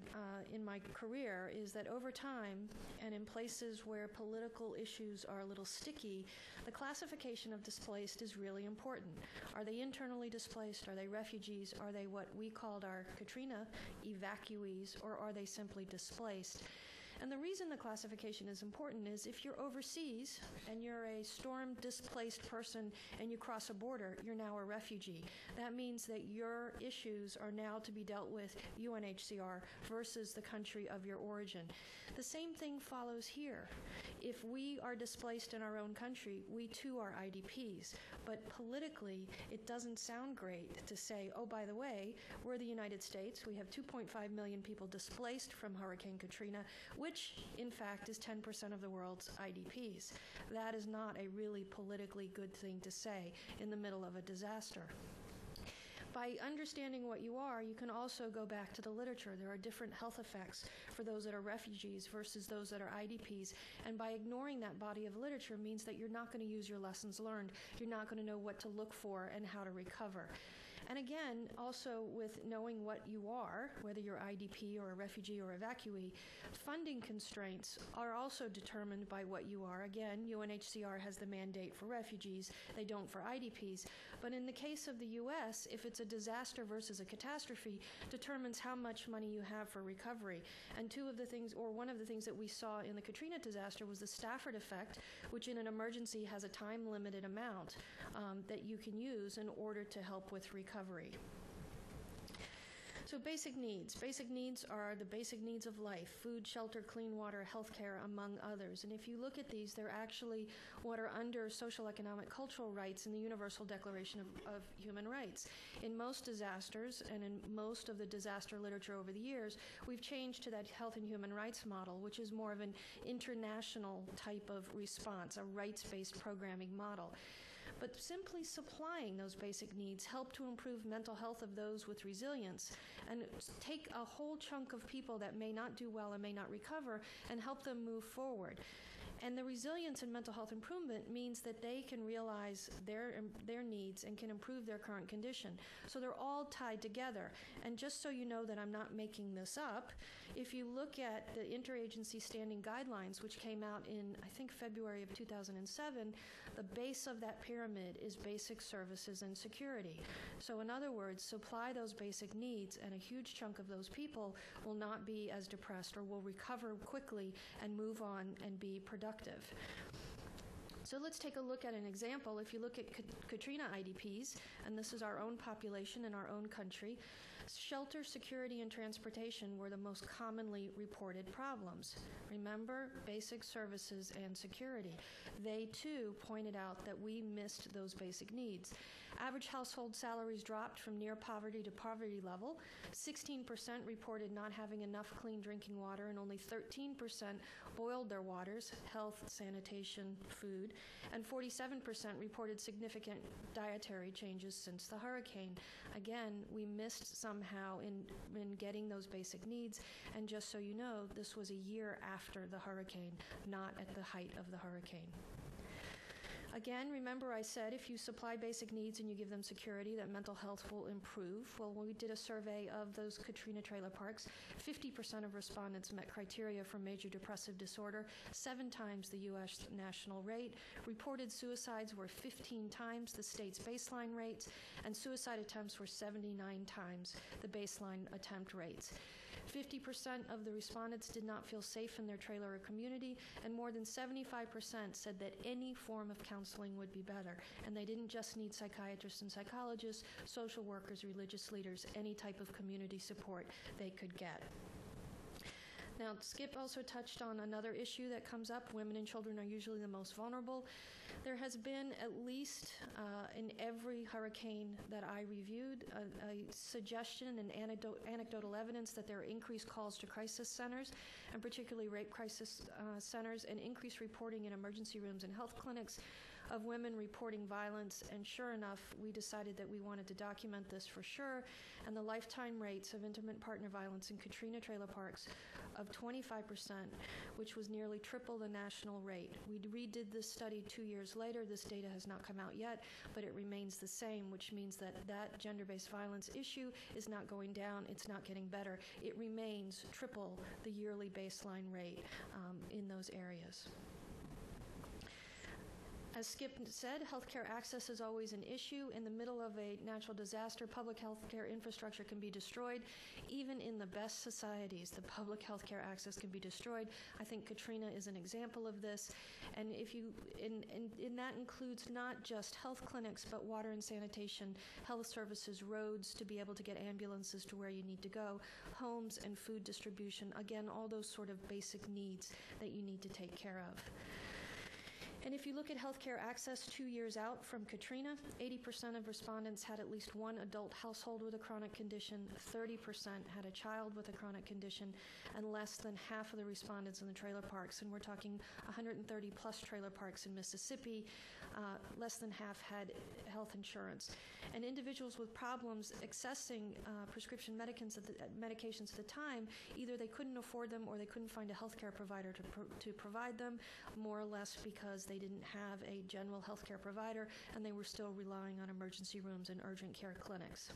in my career is that over time, and in places where political issues are a little sticky, the classification of displaced is really important. Are they internally displaced? Are they refugees? Are they what we called our Katrina evacuees? Or are they simply displaced? And the reason the classification is important is if you're overseas and you're a storm-displaced person and you cross a border, you're now a refugee. That means that your issues are now to be dealt with UNHCR versus the country of your origin. The same thing follows here. If we are displaced in our own country, we too are IDPs. But politically, it doesn't sound great to say, oh, by the way, we're the United States. We have 2.5 million people displaced from Hurricane Katrina, which, in fact, is 10% of the world's IDPs. That is not a really politically good thing to say in the middle of a disaster. By understanding what you are, you can also go back to the literature. There are different health effects for those that are refugees versus those that are IDPs. And by ignoring that body of literature means that you're not going to use your lessons learned. You're not going to know what to look for and how to recover. And again, also with knowing what you are, whether you're IDP or a refugee or evacuee, funding constraints are also determined by what you are. Again, UNHCR has the mandate for refugees. They don't for IDPs. But in the case of the U.S., if it's a disaster versus a catastrophe, determines how much money you have for recovery. And one of the things that we saw in the Katrina disaster was the Stafford effect, which in an emergency has a time-limited amount that you can use in order to help with recovery. So basic needs. Basic needs are the basic needs of life: food, shelter, clean water, health care, among others. And if you look at these, they're actually what are under social, economic, cultural rights in the Universal Declaration of Human Rights. In most disasters and in most of the disaster literature over the years, we've changed to that health and human rights model, which is more of an international type of response, a rights-based programming model. But simply supplying those basic needs help to improve mental health of those with resilience and take a whole chunk of people that may not do well and may not recover and help them move forward. And the resilience and mental health improvement means that they can realize their needs and can improve their current condition. So they're all tied together. And just so you know that I'm not making this up, if you look at the Interagency Standing Guidelines, which came out in, I think, February of 2007, the base of that pyramid is basic services and security. So in other words, supply those basic needs, and a huge chunk of those people will not be as depressed or will recover quickly and move on and be productive. So let's take a look at an example. If you look at Katrina IDPs, and this is our own population in our own country, shelter, security, and transportation were the most commonly reported problems. Remember, basic services and security. They, too, pointed out that we missed those basic needs. Average household salaries dropped from near poverty to poverty level. 16% reported not having enough clean drinking water, and only 13% boiled their waters, health, sanitation, food, and 47% reported significant dietary changes since the hurricane. Again, we missed somehow in getting those basic needs, and just so you know, this was a year after the hurricane, not at the height of the hurricane. Again, remember I said if you supply basic needs and you give them security, that mental health will improve. Well, when we did a survey of those Katrina trailer parks, 50% of respondents met criteria for major depressive disorder, 7 times the U.S. national rate. Reported suicides were 15 times the state's baseline rates, and suicide attempts were 79 times the baseline attempt rates. 50% of the respondents did not feel safe in their trailer or community, and more than 75% said that any form of counseling would be better. And they didn't just need psychiatrists and psychologists, social workers, religious leaders, any type of community support they could get. Now, Skip also touched on another issue that comes up. Women and children are usually the most vulnerable. There has been, at least in every hurricane that I reviewed, a suggestion and anecdotal evidence that there are increased calls to crisis centers, and particularly rape crisis centers, and increased reporting in emergency rooms and health clinics of women reporting violence. And sure enough, we decided that we wanted to document this for sure. And the lifetime rates of intimate partner violence in Katrina trailer parks of 25%, which was nearly triple the national rate. We redid this study 2 years later. This data has not come out yet, but it remains the same, which means that that gender-based violence issue is not going down. It's not getting better. It remains triple the yearly baseline rate in those areas. As Skip said, healthcare access is always an issue. In the middle of a natural disaster, public healthcare infrastructure can be destroyed. Even in the best societies, the public healthcare access can be destroyed. I think Katrina is an example of this. And that includes not just health clinics, but water and sanitation, health services, roads to be able to get ambulances to where you need to go, homes and food distribution. Again, all those sort of basic needs that you need to take care of. And if you look at healthcare access 2 years out from Katrina, 80% of respondents had at least one adult household with a chronic condition, 30% had a child with a chronic condition, and less than half of the respondents in the trailer parks, and we're talking 130 plus trailer parks in Mississippi, less than half had health insurance. And individuals with problems accessing prescription medications at the time, either they couldn't afford them or they couldn't find a healthcare provider to provide them, more or less because they didn't have a general healthcare provider and they were still relying on emergency rooms and urgent care clinics.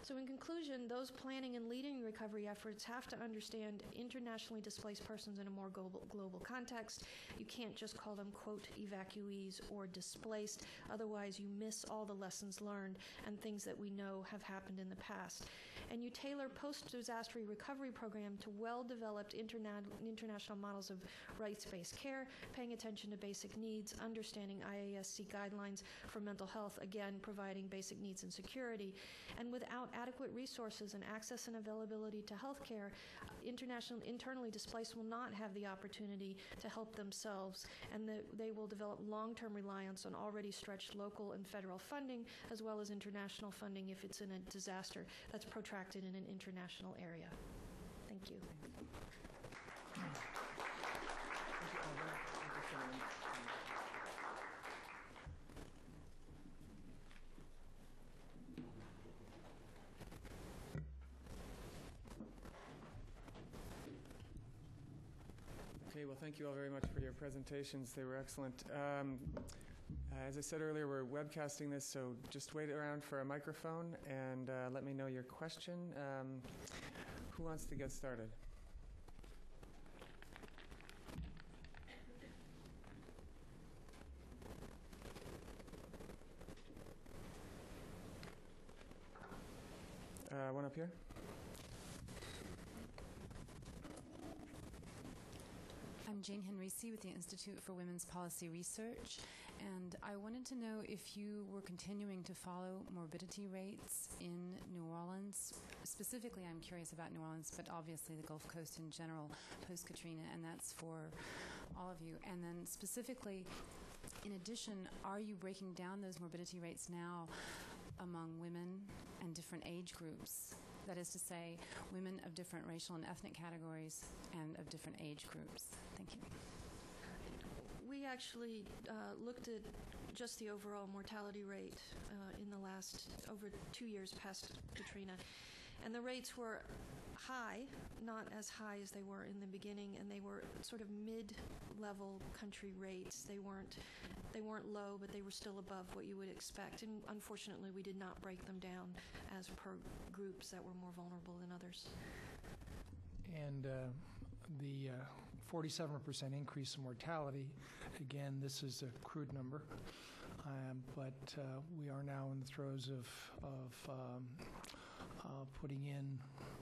So in conclusion, those planning and leading recovery efforts have to understand internationally displaced persons in a more global context. You can't just call them, quote, evacuees or displaced. Otherwise, you miss all the lessons learned and things that we know have happened in the past. And you tailor post-disaster recovery program to well-developed international models of rights-based care, paying attention to basic needs, understanding IASC guidelines for mental health, again, providing basic needs and security. And without adequate resources and access and availability to health care, internally displaced will not have the opportunity to help themselves, and they will develop long-term reliance on already stretched local and federal funding, as well as international funding if it's in a disaster that's protracted in an international area. Thank you. Okay, well, thank you all very much for your presentations. They were excellent. As I said earlier, we're webcasting this, so just wait around for a microphone and let me know your question. Who wants to get started? One up here. I'm Jane Henrici with the Institute for Women's Policy Research, and I wanted to know if you were continuing to follow morbidity rates in New Orleans. Specifically, I'm curious about New Orleans, but obviously the Gulf Coast in general post-Katrina, and that's for all of you. And then specifically, in addition, are you breaking down those morbidity rates now among women and different age groups? That is to say, women of different racial and ethnic categories and of different age groups. Thank you. We actually looked at just the overall mortality rate in the last, over 2 years past Katrina. And the rates were high, not as high as they were in the beginning, and they were sort of mid-level country rates. They weren't low, but they were still above what you would expect. And unfortunately, we did not break them down as per groups that were more vulnerable than others. And the 47% increase in mortality, again, this is a crude number, but we are now in the throes of putting in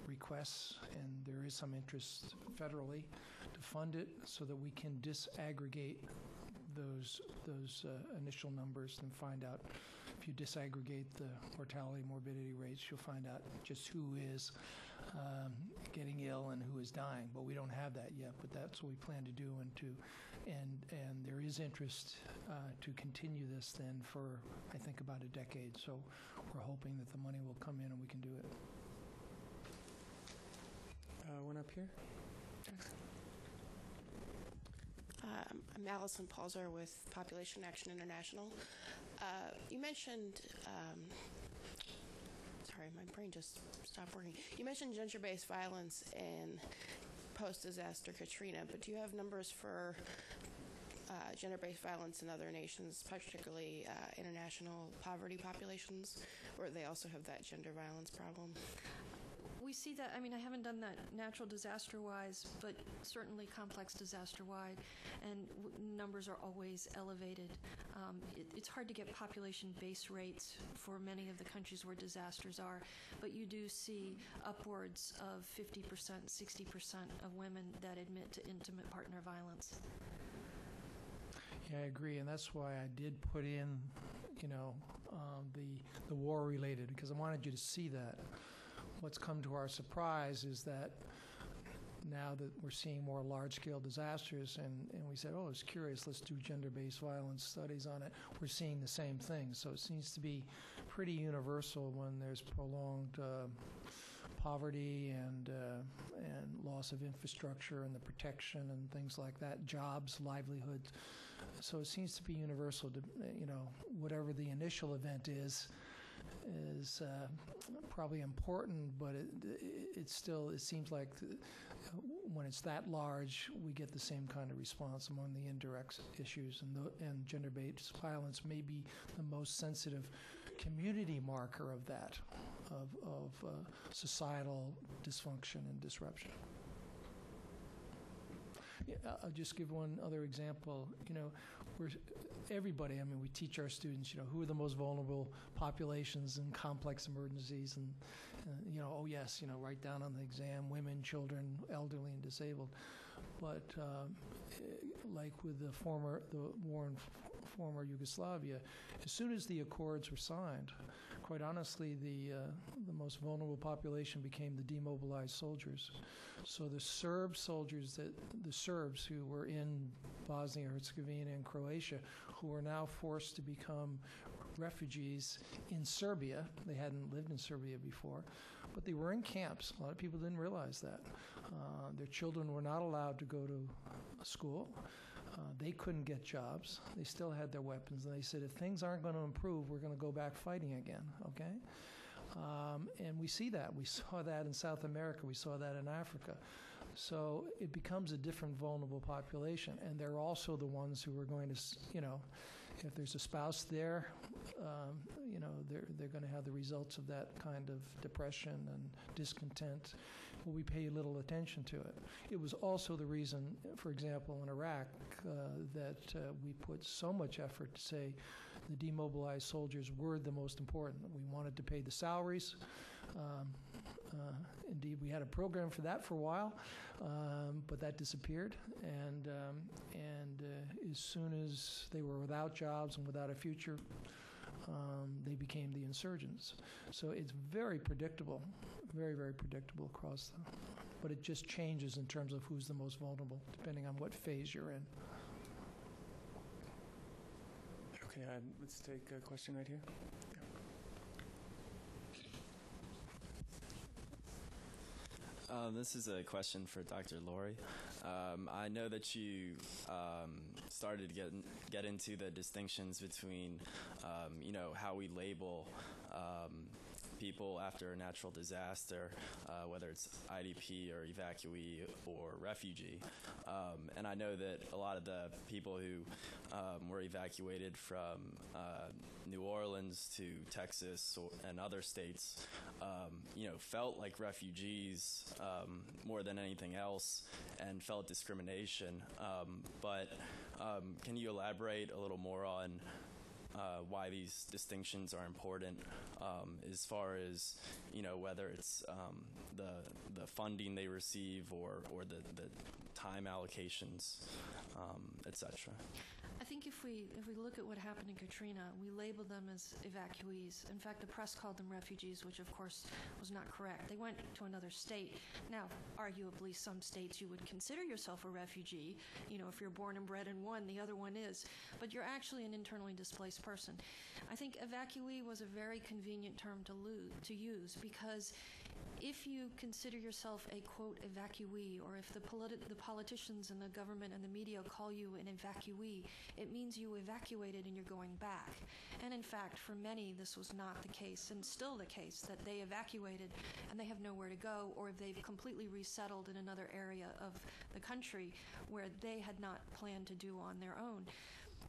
requests, and there is some interest federally to fund it so that we can disaggregate those initial numbers and find out. If you disaggregate the mortality, morbidity rates, you'll find out just who is getting ill and who is dying. But we don't have that yet. But that's what we plan to do, and there is interest to continue this then for I think about a decade. So we're hoping that the money will come in and we can do it. One up here. I'm Allison Palzer with Population Action International. You mentioned, sorry, my brain just stopped working. You mentioned gender-based violence in post-disaster Katrina, but do you have numbers for gender-based violence in other nations, particularly international poverty populations, where they also have that gender violence problem? We see that. I mean, I haven't done that natural disaster-wise, but certainly complex disaster-wide, and numbers are always elevated. It's hard to get population base rates for many of the countries where disasters are, but you do see upwards of 50%, 60% of women that admit to intimate partner violence. Yeah, I agree, and that's why I did put in, the war-related, because I wanted you to see that. What's come to our surprise is that now that we're seeing more large-scale disasters, and we said, oh, it's curious, let's do gender-based violence studies on it, we're seeing the same thing. So it seems to be pretty universal when there's prolonged poverty and loss of infrastructure and the protection and things like that, jobs, livelihoods. So it seems to be universal to, whatever the initial event is probably important, but it seems like when it's that large, we get the same kind of response among the indirect issues, and gender-based violence may be the most sensitive community marker of that, of societal dysfunction and disruption. Yeah, I'll just give one other example. Everybody, we teach our students, who are the most vulnerable populations in complex emergencies, and oh yes, write down on the exam, women, children, elderly, and disabled. But like with the war in former Yugoslavia, as soon as the accords were signed, quite honestly, the most vulnerable population became the demobilized soldiers. So the Serb soldiers, the Serbs who were in Bosnia, Herzegovina, and Croatia, who were now forced to become refugees in Serbia. They hadn't lived in Serbia before, but they were in camps. A lot of people didn't realize that. Their children were not allowed to go to school. They couldn't get jobs. They still had their weapons. And they said, if things aren't going to improve, we're going to go back fighting again, okay? And we see that. We saw that in South America. We saw that in Africa. So it becomes a different vulnerable population. And they're also the ones who are going to, if there's a spouse there, they're going to have the results of that kind of depression and discontent. Well, we pay little attention to it. It was also the reason, for example, in Iraq, that we put so much effort to say the demobilized soldiers were the most important. We wanted to pay the salaries. Indeed, we had a program for that for a while, but that disappeared. And as soon as they were without jobs and without a future, they became the insurgents. So it's very predictable, very, very predictable across but it just changes in terms of who's the most vulnerable, depending on what phase you're in. Okay, let's take a question right here. This is a question for Dr. Lawry. I know that you started to get into the distinctions between, how we label people after a natural disaster, whether it's IDP or evacuee or refugee. And I know that a lot of the people who were evacuated from New Orleans to Texas and other states, felt like refugees more than anything else and felt discrimination. But can you elaborate a little more on why these distinctions are important, as far as whether it's the funding they receive or the time allocations, etc. I think if we look at what happened in Katrina, we labeled them as evacuees. In fact, the press called them refugees, which of course was not correct. They went to another state. Now, arguably, some states you would consider yourself a refugee. If you're born and bred in one, the other one is. But you're actually an internally displaced person. I think evacuee was a very convenient term to use because if you consider yourself a, quote, evacuee, or if the politicians and the government and the media call you an evacuee, it means you evacuated and you're going back. And in fact, for many, this was not the case, and still the case, that they evacuated and they have nowhere to go, or they've completely resettled in another area of the country where they had not planned to do on their own.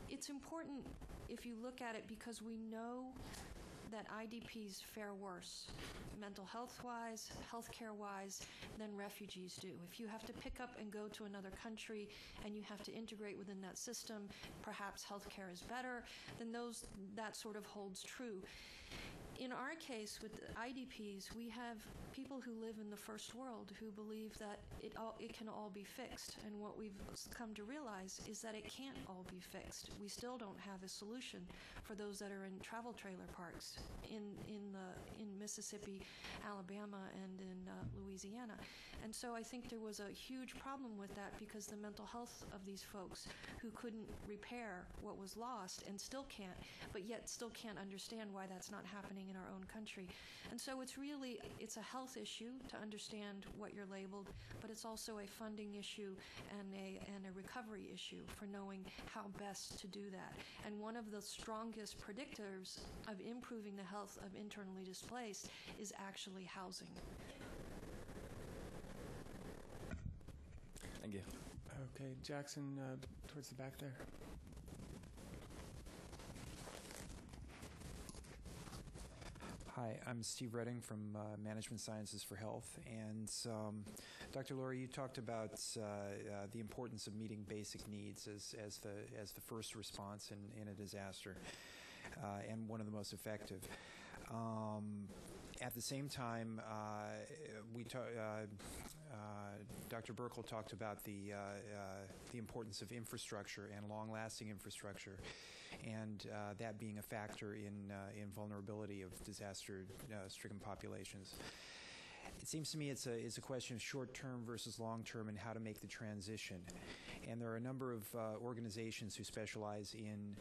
It's important if you look at it because we know that IDPs fare worse, mental health-wise, healthcare-wise, than refugees do. If you have to pick up and go to another country and you have to integrate within that system, perhaps healthcare is better, then that sort of holds true. In our case, with IDPs, we have people who live in the first world who believe that it can all be fixed. And what we've come to realize is that it can't all be fixed. We still don't have a solution for those that are in travel trailer parks in Mississippi, Alabama, and in Louisiana. And so I think there was a huge problem with that because the mental health of these folks who couldn't repair what was lost and still can't, but yet still can't understand why that's not happening in our own country. And so it's a health issue to understand what you're labeled, but it's also a funding issue and a recovery issue for knowing how best to do that. And one of the strongest predictors of improving the health of internally displaced is actually housing. Thank you. Okay, Jackson, towards the back there. Hi, I'm Steve Redding from Management Sciences for Health, and Dr. Lawry, you talked about the importance of meeting basic needs as the first response in a disaster, and one of the most effective. At the same time, Dr. Burkle talked about the importance of infrastructure and long-lasting infrastructure, and that being a factor in vulnerability of disaster-stricken populations. It seems to me it's a question of short-term versus long-term and how to make the transition. And there are a number of organizations who specialize in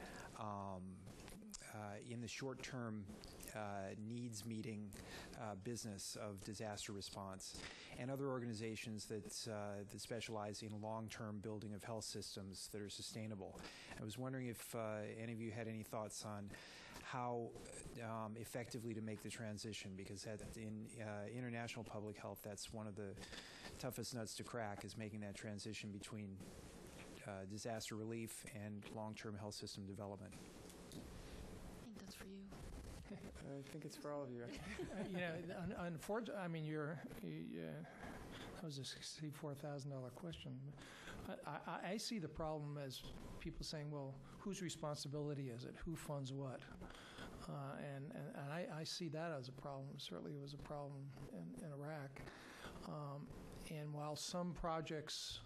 the short-term needs-meeting business of disaster response, and other organizations that specialize in long-term building of health systems that are sustainable. I was wondering if any of you had any thoughts on how effectively to make the transition, because in international public health, that's one of the toughest nuts to crack, is making that transition between disaster relief and long-term health system development. I think that's for you. I think it's for all of you. Unfortunately, I mean, that was a $64,000 question. I see the problem as people saying, well, whose responsibility is it? Who funds what? And I see that as a problem. Certainly it was a problem in Iraq. And while some projects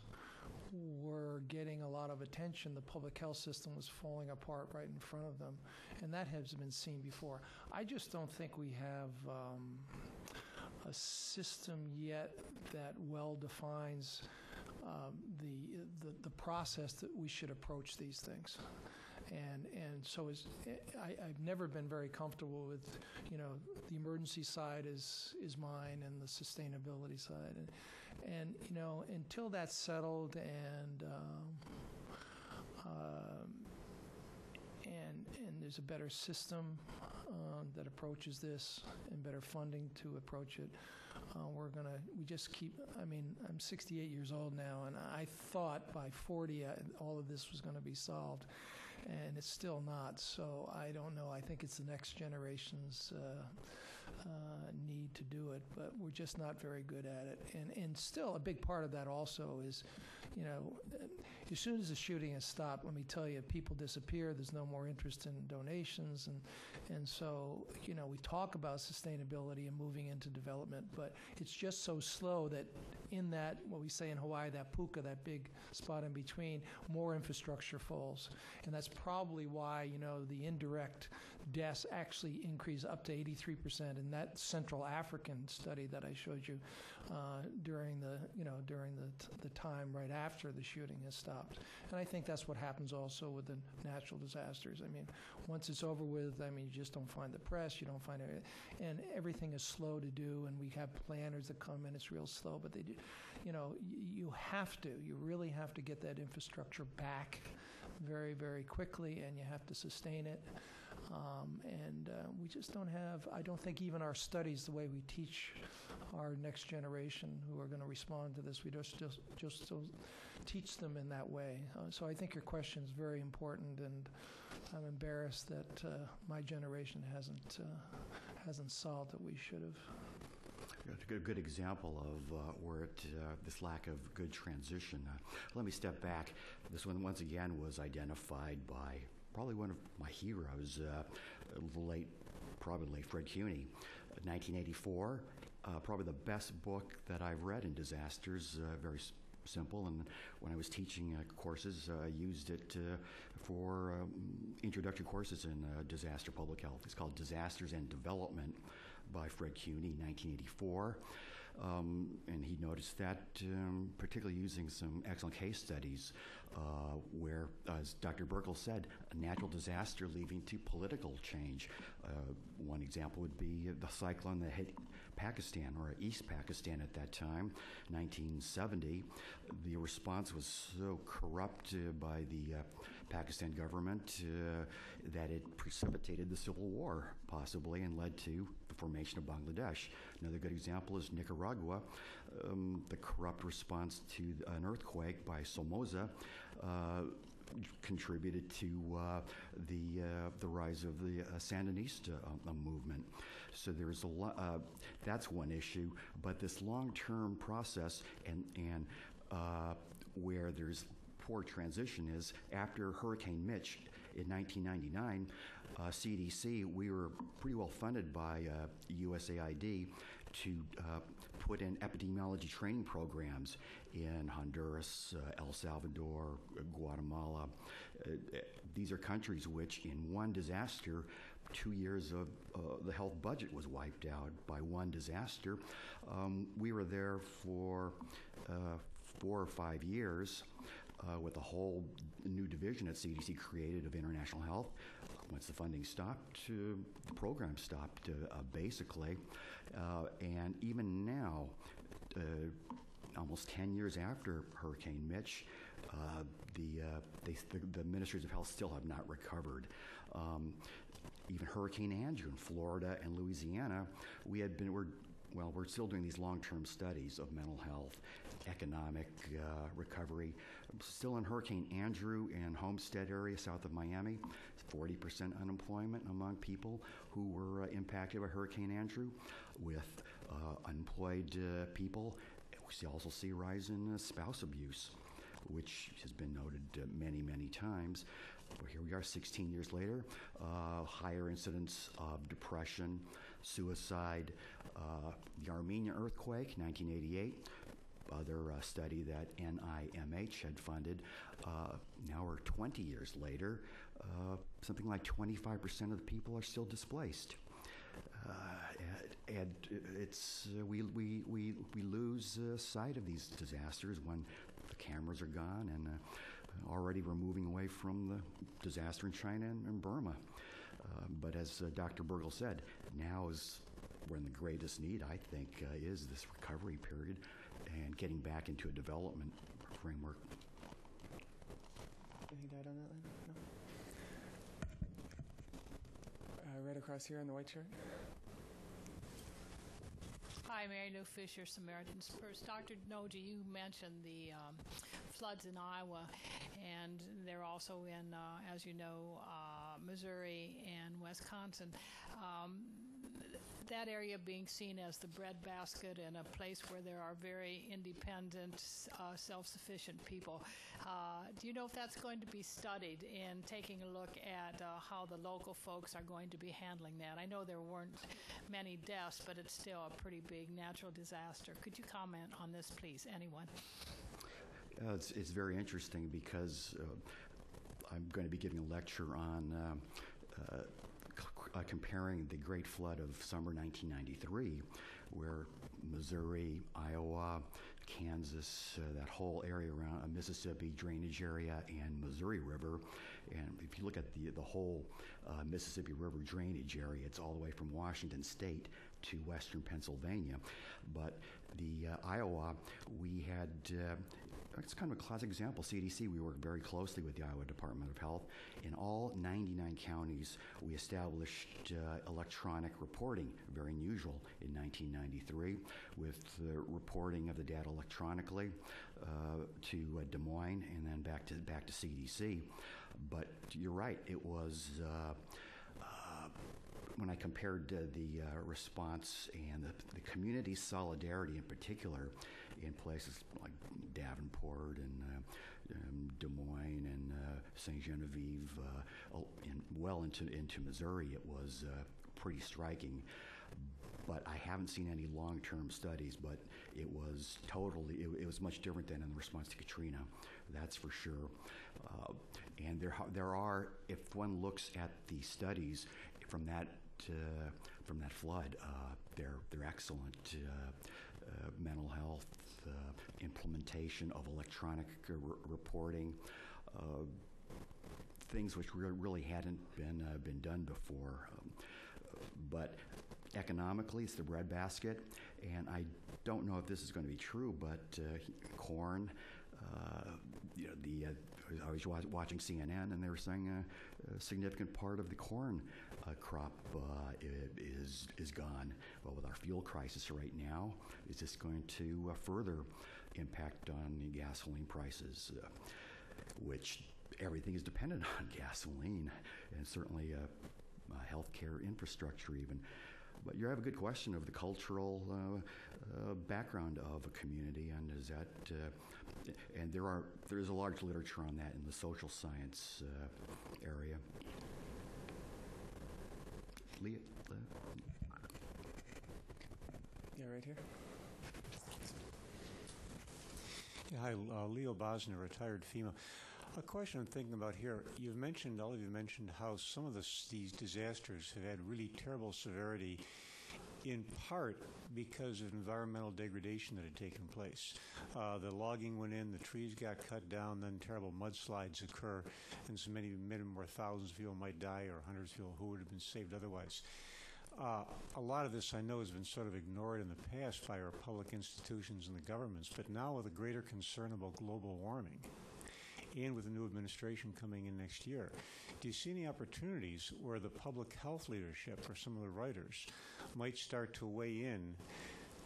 were getting a lot of attention, the public health system was falling apart right in front of them. And that has been seen before. I just don't think we have a system yet that well defines the process that we should approach these things. And so I've never been very comfortable with, the emergency side is mine and the sustainability side. And until that's settled and there's a better system that approaches this and better funding to approach it, I'm 68 years old now, and I thought by 40 all of this was going to be solved, and it's still not. So I don't know. I think it's the next generation's need to do it, but we're just not very good at it. And still, a big part of that also is, as soon as the shooting has stopped, let me tell you, people disappear. There's no more interest in donations, and so we talk about sustainability and moving into development, but it's just so slow that in that, what we say in Hawaii, that puka, that big spot in between, more infrastructure falls. And that's probably why, the indirect deaths actually increase up to 83% in that Central African study that I showed you during the time right after the shooting has stopped. And I think that's what happens also with the natural disasters. I mean, once it's over with, you just don't find the press, you don't find it, and everything is slow to do, and we have planners that come in, it's real slow, but they do, you really have to get that infrastructure back very, very quickly, and you have to sustain it. We just don't have, I don't think even our studies, the way we teach our next generation who are going to respond to this, we just teach them in that way. So I think your question is very important, and I'm embarrassed that my generation hasn't solved that we should have. A good example of where this lack of good transition. Let me step back. This one, once again, was identified by probably one of my heroes, the late Fred Cuny. 1984, probably the best book that I've read in disasters, very simple, and when I was teaching courses, I used it for introductory courses in disaster public health. It's called Disasters and Development by Fred Cuny, 1984. And he noticed that, particularly using some excellent case studies where, as Dr. Burkle said, a natural disaster leading to political change. One example would be the cyclone that hit Pakistan, or East Pakistan at that time, 1970. The response was so corrupt by the Pakistan government that it precipitated the civil war, possibly, and led to the formation of Bangladesh. Another good example is Nicaragua. The corrupt response to an earthquake by Somoza contributed to the rise of the Sandinista movement. So there's a lot. That's one issue, but this long-term process and where there's poor transition is after Hurricane Mitch in 1999. CDC, we were pretty well funded by USAID to put in epidemiology training programs in Honduras, El Salvador, Guatemala. These are countries which, in one disaster, 2 years of the health budget was wiped out by one disaster. We were there for 4 or 5 years with a whole new division at CDC created of international health. Once the funding stopped, the program stopped, basically. And even now, almost 10 years after Hurricane Mitch, the ministries of health still have not recovered. Even Hurricane Andrew in Florida and Louisiana, we're still doing these long-term studies of mental health, economic recovery. Still in Hurricane Andrew in Homestead area south of Miami, 40% unemployment among people who were impacted by Hurricane Andrew. With unemployed people, we also see a rise in spouse abuse, which has been noted many, many times. But here we are 16 years later, higher incidence of depression, suicide, the Armenia earthquake, 1988, other study that NIMH had funded. Now we're 20 years later, something like 25% of the people are still displaced. And it's we lose sight of these disasters when the cameras are gone, and already we're moving away from the disaster in China and Burma. But as Dr. Burkle said, now is when the greatest need, I think, is this recovery period and getting back into a development framework. Anything to add on that, Lynn? No? Right across here in the white shirt. Hi, Mary Lou Fisher, Samaritan's Purse. Dr. Noji, you mentioned the floods in Iowa, and they're also in, as you know, Missouri and Wisconsin. that area being seen as the breadbasket and a place where there are very independent, self-sufficient people. Do you know if that's going to be studied in taking a look at how the local folks are going to be handling that? I know there weren't many deaths, but it's still a pretty big natural disaster. Could you comment on this, please? Anyone? It's very interesting because I'm going to be giving a lecture on comparing the Great Flood of summer 1993, where Missouri, Iowa, Kansas, that whole area around a Mississippi drainage area and Missouri River. And if you look at the whole Mississippi River drainage area, it's all the way from Washington State to western Pennsylvania. But the Iowa, we had, it's kind of a classic example. CDC, we work very closely with the Iowa Department of Health. In all 99 counties, we established electronic reporting, very unusual in 1993, with the reporting of the data electronically to Des Moines and then back to CDC. But you're right, it was when I compared the response and the community solidarity in particular in places like Davenport and Des Moines and St. Genevieve, well into Missouri, it was pretty striking. But I haven't seen any long-term studies, but it was it was much different than in the response to Katrina, that's for sure. And there are, if one looks at the studies from that flood, they're excellent. Mental health, implementation of electronic reporting, things which really hadn't been done before. But economically, it's the breadbasket, and I don't know if this is going to be true, but corn. I was watching CNN, and they were saying a significant part of the corn crop is gone. Well, with our fuel crisis right now, is this going to further impact on the gasoline prices, which everything is dependent on gasoline, and certainly healthcare infrastructure even. But you have a good question of the cultural background of a community, and is that, and there is a large literature on that in the social science area. Leah? Yeah, right here. Yeah, hi, Leo Bosner, retired FEMA. A question I'm thinking about here, all of you mentioned how some of these disasters have had really terrible severity, in part because of environmental degradation that had taken place. The logging went in, the trees got cut down, then terrible mudslides occur, and so many more thousands of people might die, or hundreds of people who would have been saved otherwise. A lot of this, I know, has been sort of ignored in the past by our public institutions and the governments, but now with a greater concern about global warming, and with the new administration coming in next year, do you see any opportunities where the public health leadership or some of the writers might start to weigh in,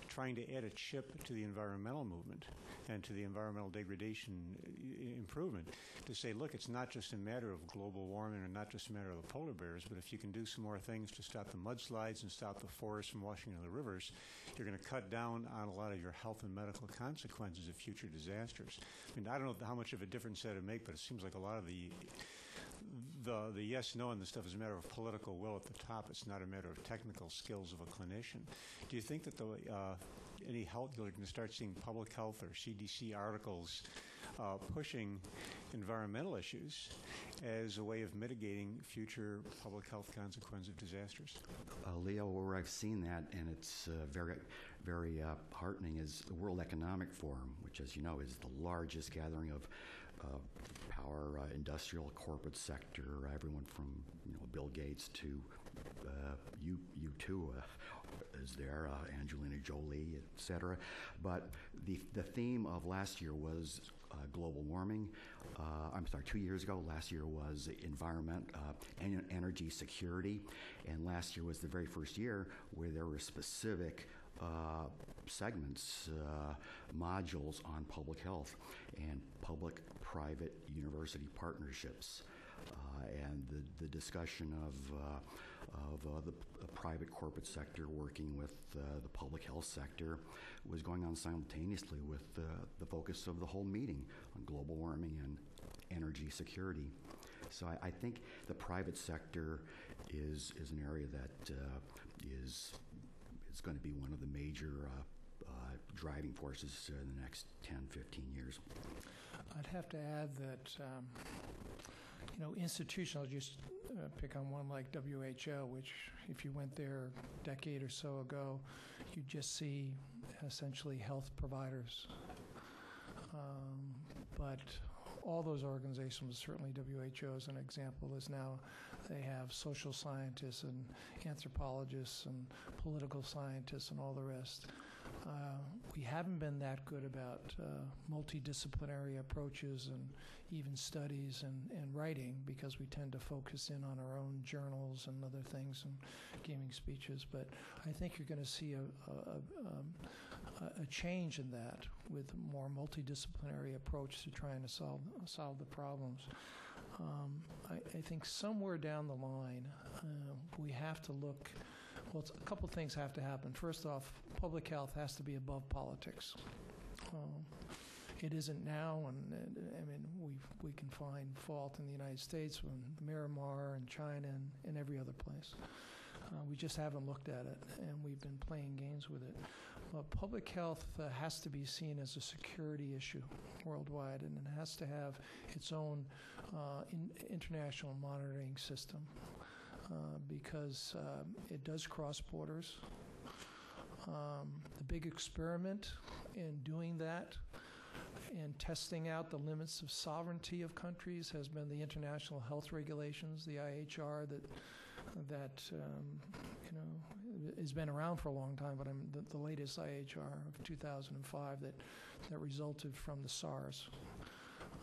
trying to add a chip to the environmental movement and to the environmental degradation improvement, to say, look, it's not just a matter of global warming or not just a matter of the polar bears, but if you can do some more things to stop the mudslides and stop the forests from washing into the rivers, you're going to cut down on a lot of your health and medical consequences of future disasters. I mean, I don't know how much of a difference that would make, but it seems like a lot of the yes, no, and the stuff is a matter of political will at the top. It's not a matter of technical skills of a clinician. Do you think that any health, you're going to start seeing public health or CDC articles pushing environmental issues as a way of mitigating future public health consequences of disasters? Leo, where I've seen that, and it's very, very heartening, is the World Economic Forum, which, as you know, is the largest gathering of power, industrial, corporate sector, everyone from Bill Gates to U2 is there, Angelina Jolie, et cetera. But the theme of last year was global warming. 2 years ago, last year was environment, energy security, and last year was the very first year where there were specific segments, modules on public health and public-private university partnerships, and the discussion the private corporate sector working with the public health sector was going on simultaneously with the focus of the whole meeting on global warming and energy security. So I think the private sector is an area that is going to be one of the major driving forces in the next 10, 15 years. I'd have to add that, institutional, just pick on one like WHO, which if you went there a decade or so ago, you'd just see essentially health providers. But all those organizations, certainly WHO as an example, is now they have social scientists and anthropologists and political scientists and all the rest. We haven't been that good about multidisciplinary approaches and even studies and writing, because we tend to focus in on our own journals and other things and giving speeches. But I think you're going to see a change in that with a more multidisciplinary approach to trying to solve the problems. I think somewhere down the line, we have to look. Well, a couple things have to happen. First off, public health has to be above politics. It isn't now, and I mean, we can find fault in the United States, in Myanmar and China and every other place. We just haven't looked at it, and we've been playing games with it. But public health has to be seen as a security issue worldwide, and it has to have its own international monitoring system. Because it does cross borders. The big experiment in doing that and testing out the limits of sovereignty of countries has been the international health regulations, the IHR, that has been around for a long time, but the latest IHR of 2005 that resulted from the SARS.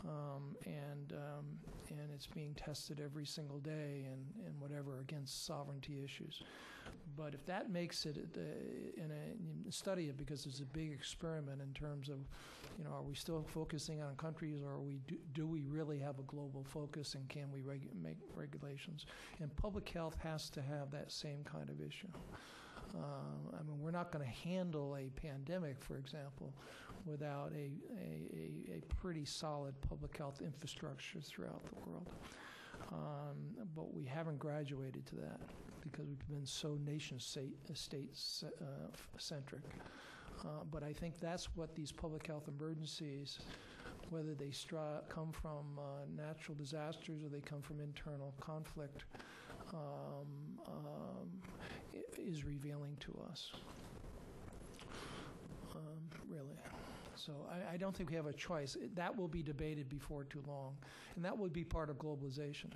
And it's being tested every single day and whatever against sovereignty issues. But if that makes it, study it, because it's a big experiment in terms of, are we still focusing on countries, or do we really have a global focus, and can we make regulations? And public health has to have that same kind of issue. I mean, we're not going to handle a pandemic, for example, without a pretty solid public health infrastructure throughout the world. But we haven't graduated to that because we've been so nation-state centric. But I think that's what these public health emergencies, whether they come from natural disasters or they come from internal conflict, is revealing to us, really. So I don't think we have a choice. That will be debated before too long, and that will be part of globalization.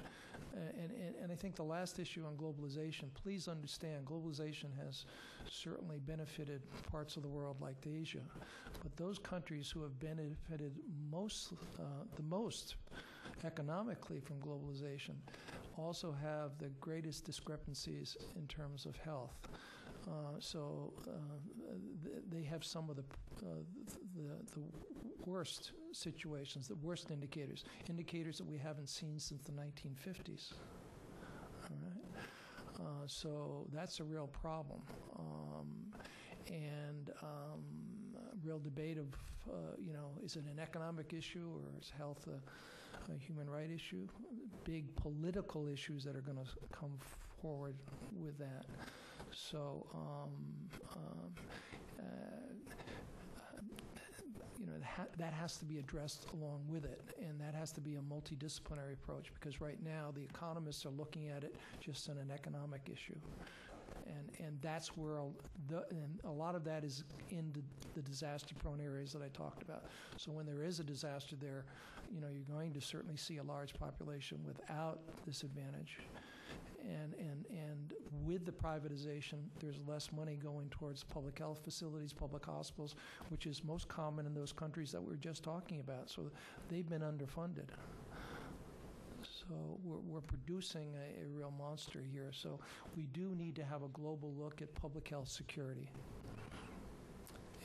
And I think the last issue on globalization, please understand, globalization has certainly benefited parts of the world like Asia, but those countries who have benefited the most economically from globalization also have the greatest discrepancies in terms of health. So they have some of the worst situations, the worst indicators that we haven't seen since the 1950s. All right? So that's a real problem. And real debate of, is it an economic issue or is health a human right issue? Big political issues that are going to come forward with that. So, that has to be addressed along with it, and that has to be a multidisciplinary approach, because right now the economists are looking at it just on an economic issue. And that's where and a lot of that is in the disaster-prone areas that I talked about. So when there is a disaster there, you're going to certainly see a large population without this advantage. And with the privatization, there's less money going towards public health facilities, public hospitals, which is most common in those countries that we were just talking about. So they've been underfunded. So we're producing a real monster here. So we do need to have a global look at public health security.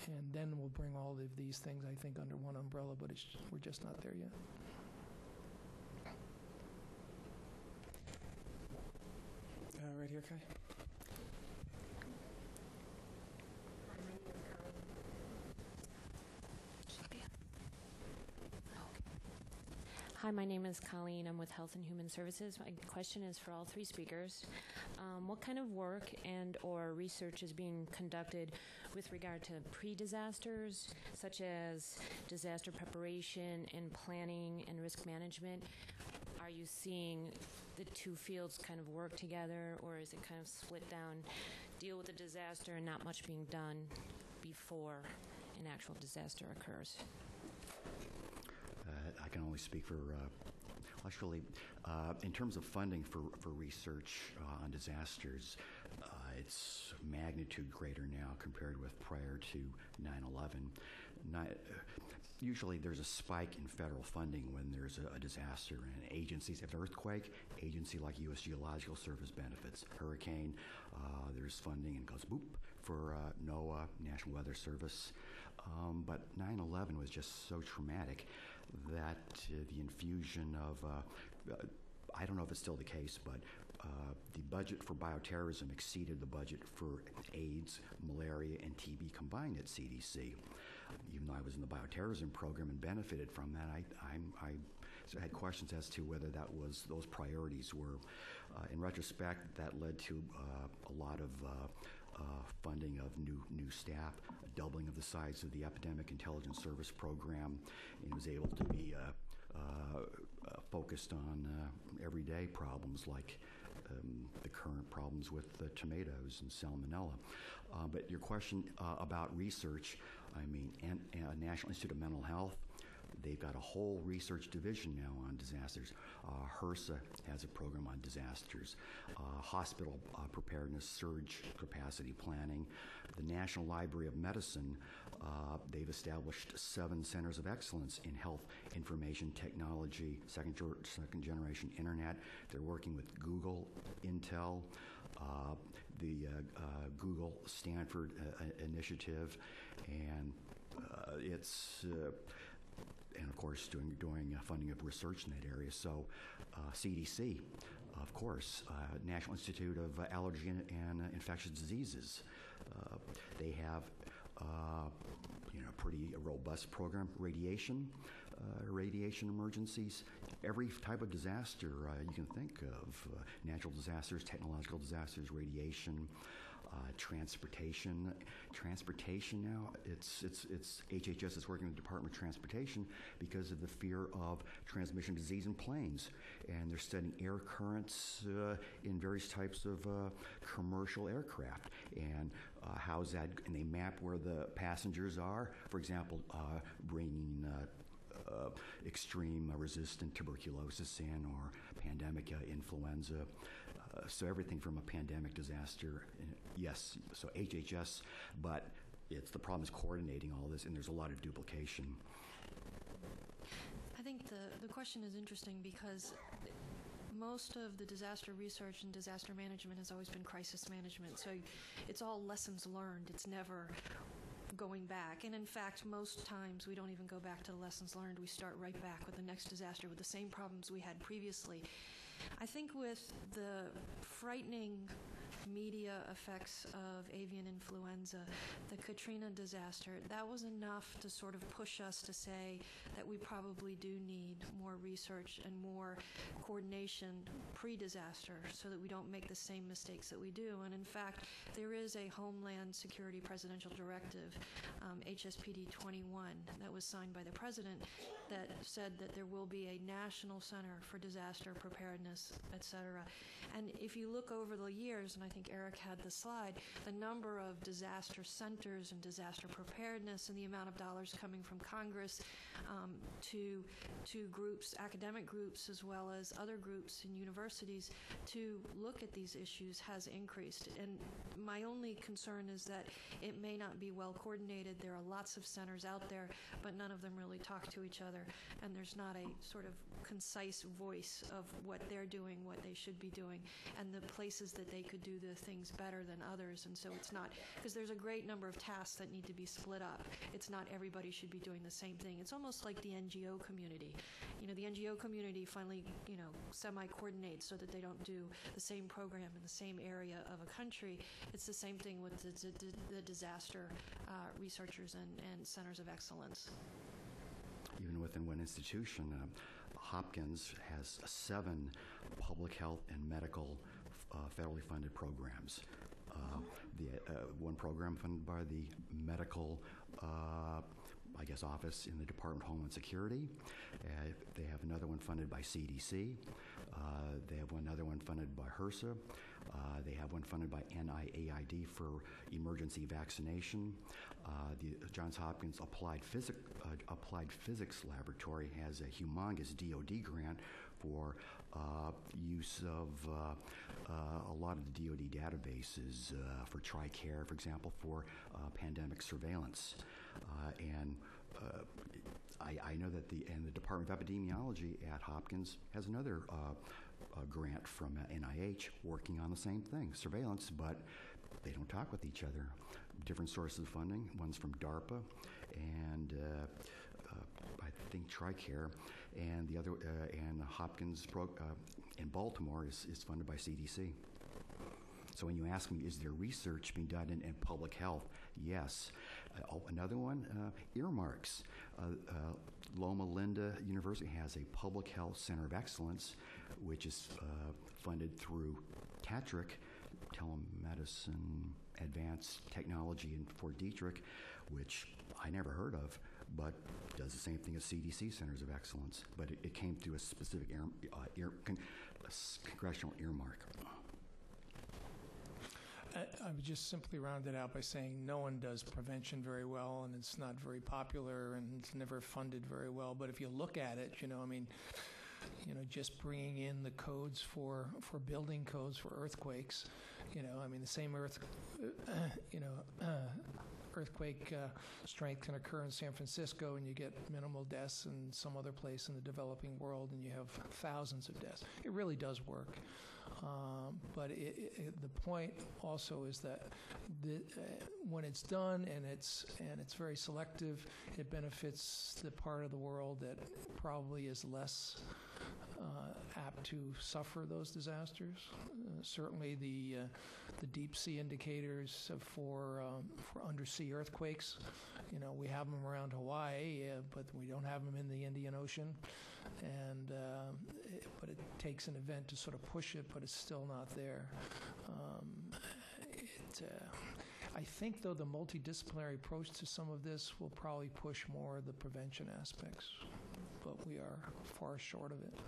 And then we'll bring all of these things, I think, under one umbrella, but we're just not there yet. Right here. You okay? Hi, my name is Colleen. I'm with Health and Human Services. My question is for all three speakers. What kind of work and or research is being conducted with regard to pre-disasters, such as disaster preparation and planning and risk management? Are you seeing the two fields kind of work together, or is it kind of split down, deal with the disaster and not much being done before an actual disaster occurs? I can only speak for, actually, in terms of funding for research on disasters, it's magnitude greater now compared with prior to 9/11. Usually there's a spike in federal funding when there's a disaster, and agencies, if an earthquake, agency like U.S. Geological Service benefits. Hurricane, there's funding and goes boop for NOAA, National Weather Service. But 9/11 was just so traumatic that the infusion of, I don't know if it's still the case, but the budget for bioterrorism exceeded the budget for AIDS, malaria, and TB combined at CDC. Even though I was in the bioterrorism program and benefited from that, I had questions as to whether those priorities were. In retrospect, that led to a lot of funding of new staff, a doubling of the size of the Epidemic Intelligence Service program, and was able to be focused on everyday problems like the current problems with tomatoes and salmonella. But your question about research, I mean, National Institute of Mental Health, they've got a whole research division now on disasters. HRSA has a program on disasters. Hospital preparedness, surge capacity planning. The National Library of Medicine, they've established 7 centers of excellence in health information technology, second generation internet. They're working with Google, Intel, the Google Stanford initiative, and and of course doing funding of research in that area. So CDC, of course, National Institute of Allergy and Infectious Diseases, they have pretty robust program. Radiation emergencies, every type of disaster you can think of, natural disasters, technological disasters, radiation, transportation. Transportation now, it's HHS is working with the Department of Transportation because of the fear of transmission disease in planes, and they're studying air currents in various types of commercial aircraft, and how's that, and they map where the passengers are. For example, bringing extreme resistant tuberculosis in, or pandemic influenza. So everything from a pandemic disaster, yes, so HHS, but the problem is coordinating all this, and there's a lot of duplication. I think the question is interesting because most of the disaster research and disaster management has always been crisis management. So it's all lessons learned. It's never going back. And in fact, most times we don't even go back to the lessons learned. We start right back with the next disaster with the same problems we had previously. I think with the frightening media effects of avian influenza, the Katrina disaster, that was enough to sort of push us to say that we probably do need more research and more coordination pre-disaster so that we don't make the same mistakes that we do. And in fact, there is a Homeland Security Presidential Directive, HSPD 21, that was signed by the President that said that there will be a national center for disaster preparedness, et cetera. And if you look over the years, and I think Eric had the slide, the number of disaster centers and disaster preparedness and the amount of dollars coming from Congress to groups, academic groups, as well as other groups in universities to look at these issues has increased. And my only concern is that it may not be well coordinated. There are lots of centers out there, but none of them really talk to each other, and there's not a sort of concise voice of what their they're doing what they should be doing, and the places that they could do the things better than others. And so it's not, because there's a great number of tasks that need to be split up. It's not everybody should be doing the same thing. It's almost like the NGO community. The NGO community finally, semi-coordinates so that they don't do the same program in the same area of a country. It's the same thing with the disaster researchers and centers of excellence. Even within one institution, Hopkins has 7 public health and medical federally funded programs. One program funded by the medical office in the Department of Homeland Security. They have another one funded by CDC. They have another one funded by HRSA. They have one funded by NIAID for emergency vaccination. The Johns Hopkins Applied Physics Laboratory has a humongous DoD grant for use of a lot of the DoD databases for TRICARE, for example, for pandemic surveillance. I know that the Department of Epidemiology at Hopkins has another grant from NIH working on the same thing, surveillance, but they don't talk with each other. Different sources of funding. One's from DARPA, and I think TRICARE, and the other, and Hopkins in Baltimore is funded by CDC. So when you ask me, is there research being done in public health? Yes. Another one, earmarks. Loma Linda University has a public health center of excellence, which is funded through TATRIC, Telemedicine Advanced Technology in Fort Detrick, which I never heard of, but does the same thing as CDC Centers of Excellence. But it came through a specific congressional earmark. I would just simply round it out by saying no one does prevention very well, and it's not very popular, and it's never funded very well. But if you look at it, just bringing in the codes for building codes for earthquakes, the same earthquake strength can occur in San Francisco, and you get minimal deaths in some other place in the developing world, and you have thousands of deaths. It really does work. But the point also is that when it's done and it's very selective, it benefits the part of the world that probably is less apt to suffer those disasters. Certainly, the deep sea indicators for undersea earthquakes. We have them around Hawaii, but we don't have them in the Indian Ocean. And but it takes an event to sort of push it, but it's still not there. I think, though, the multidisciplinary approach to some of this will probably push more of the prevention aspects, but we are far short of it.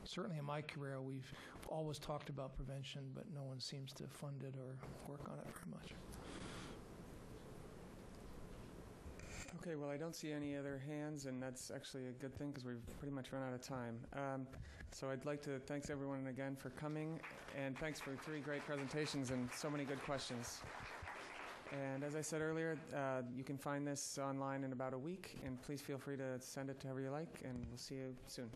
Certainly in my career, we've always talked about prevention, but no one seems to fund it or work on it very much. Okay, well, I don't see any other hands, and that's actually a good thing because we've pretty much run out of time. So I'd like to thank everyone again for coming, and thanks for 3 great presentations and so many good questions. And as I said earlier, you can find this online in about a week, and please feel free to send it to whoever you like, and we'll see you soon.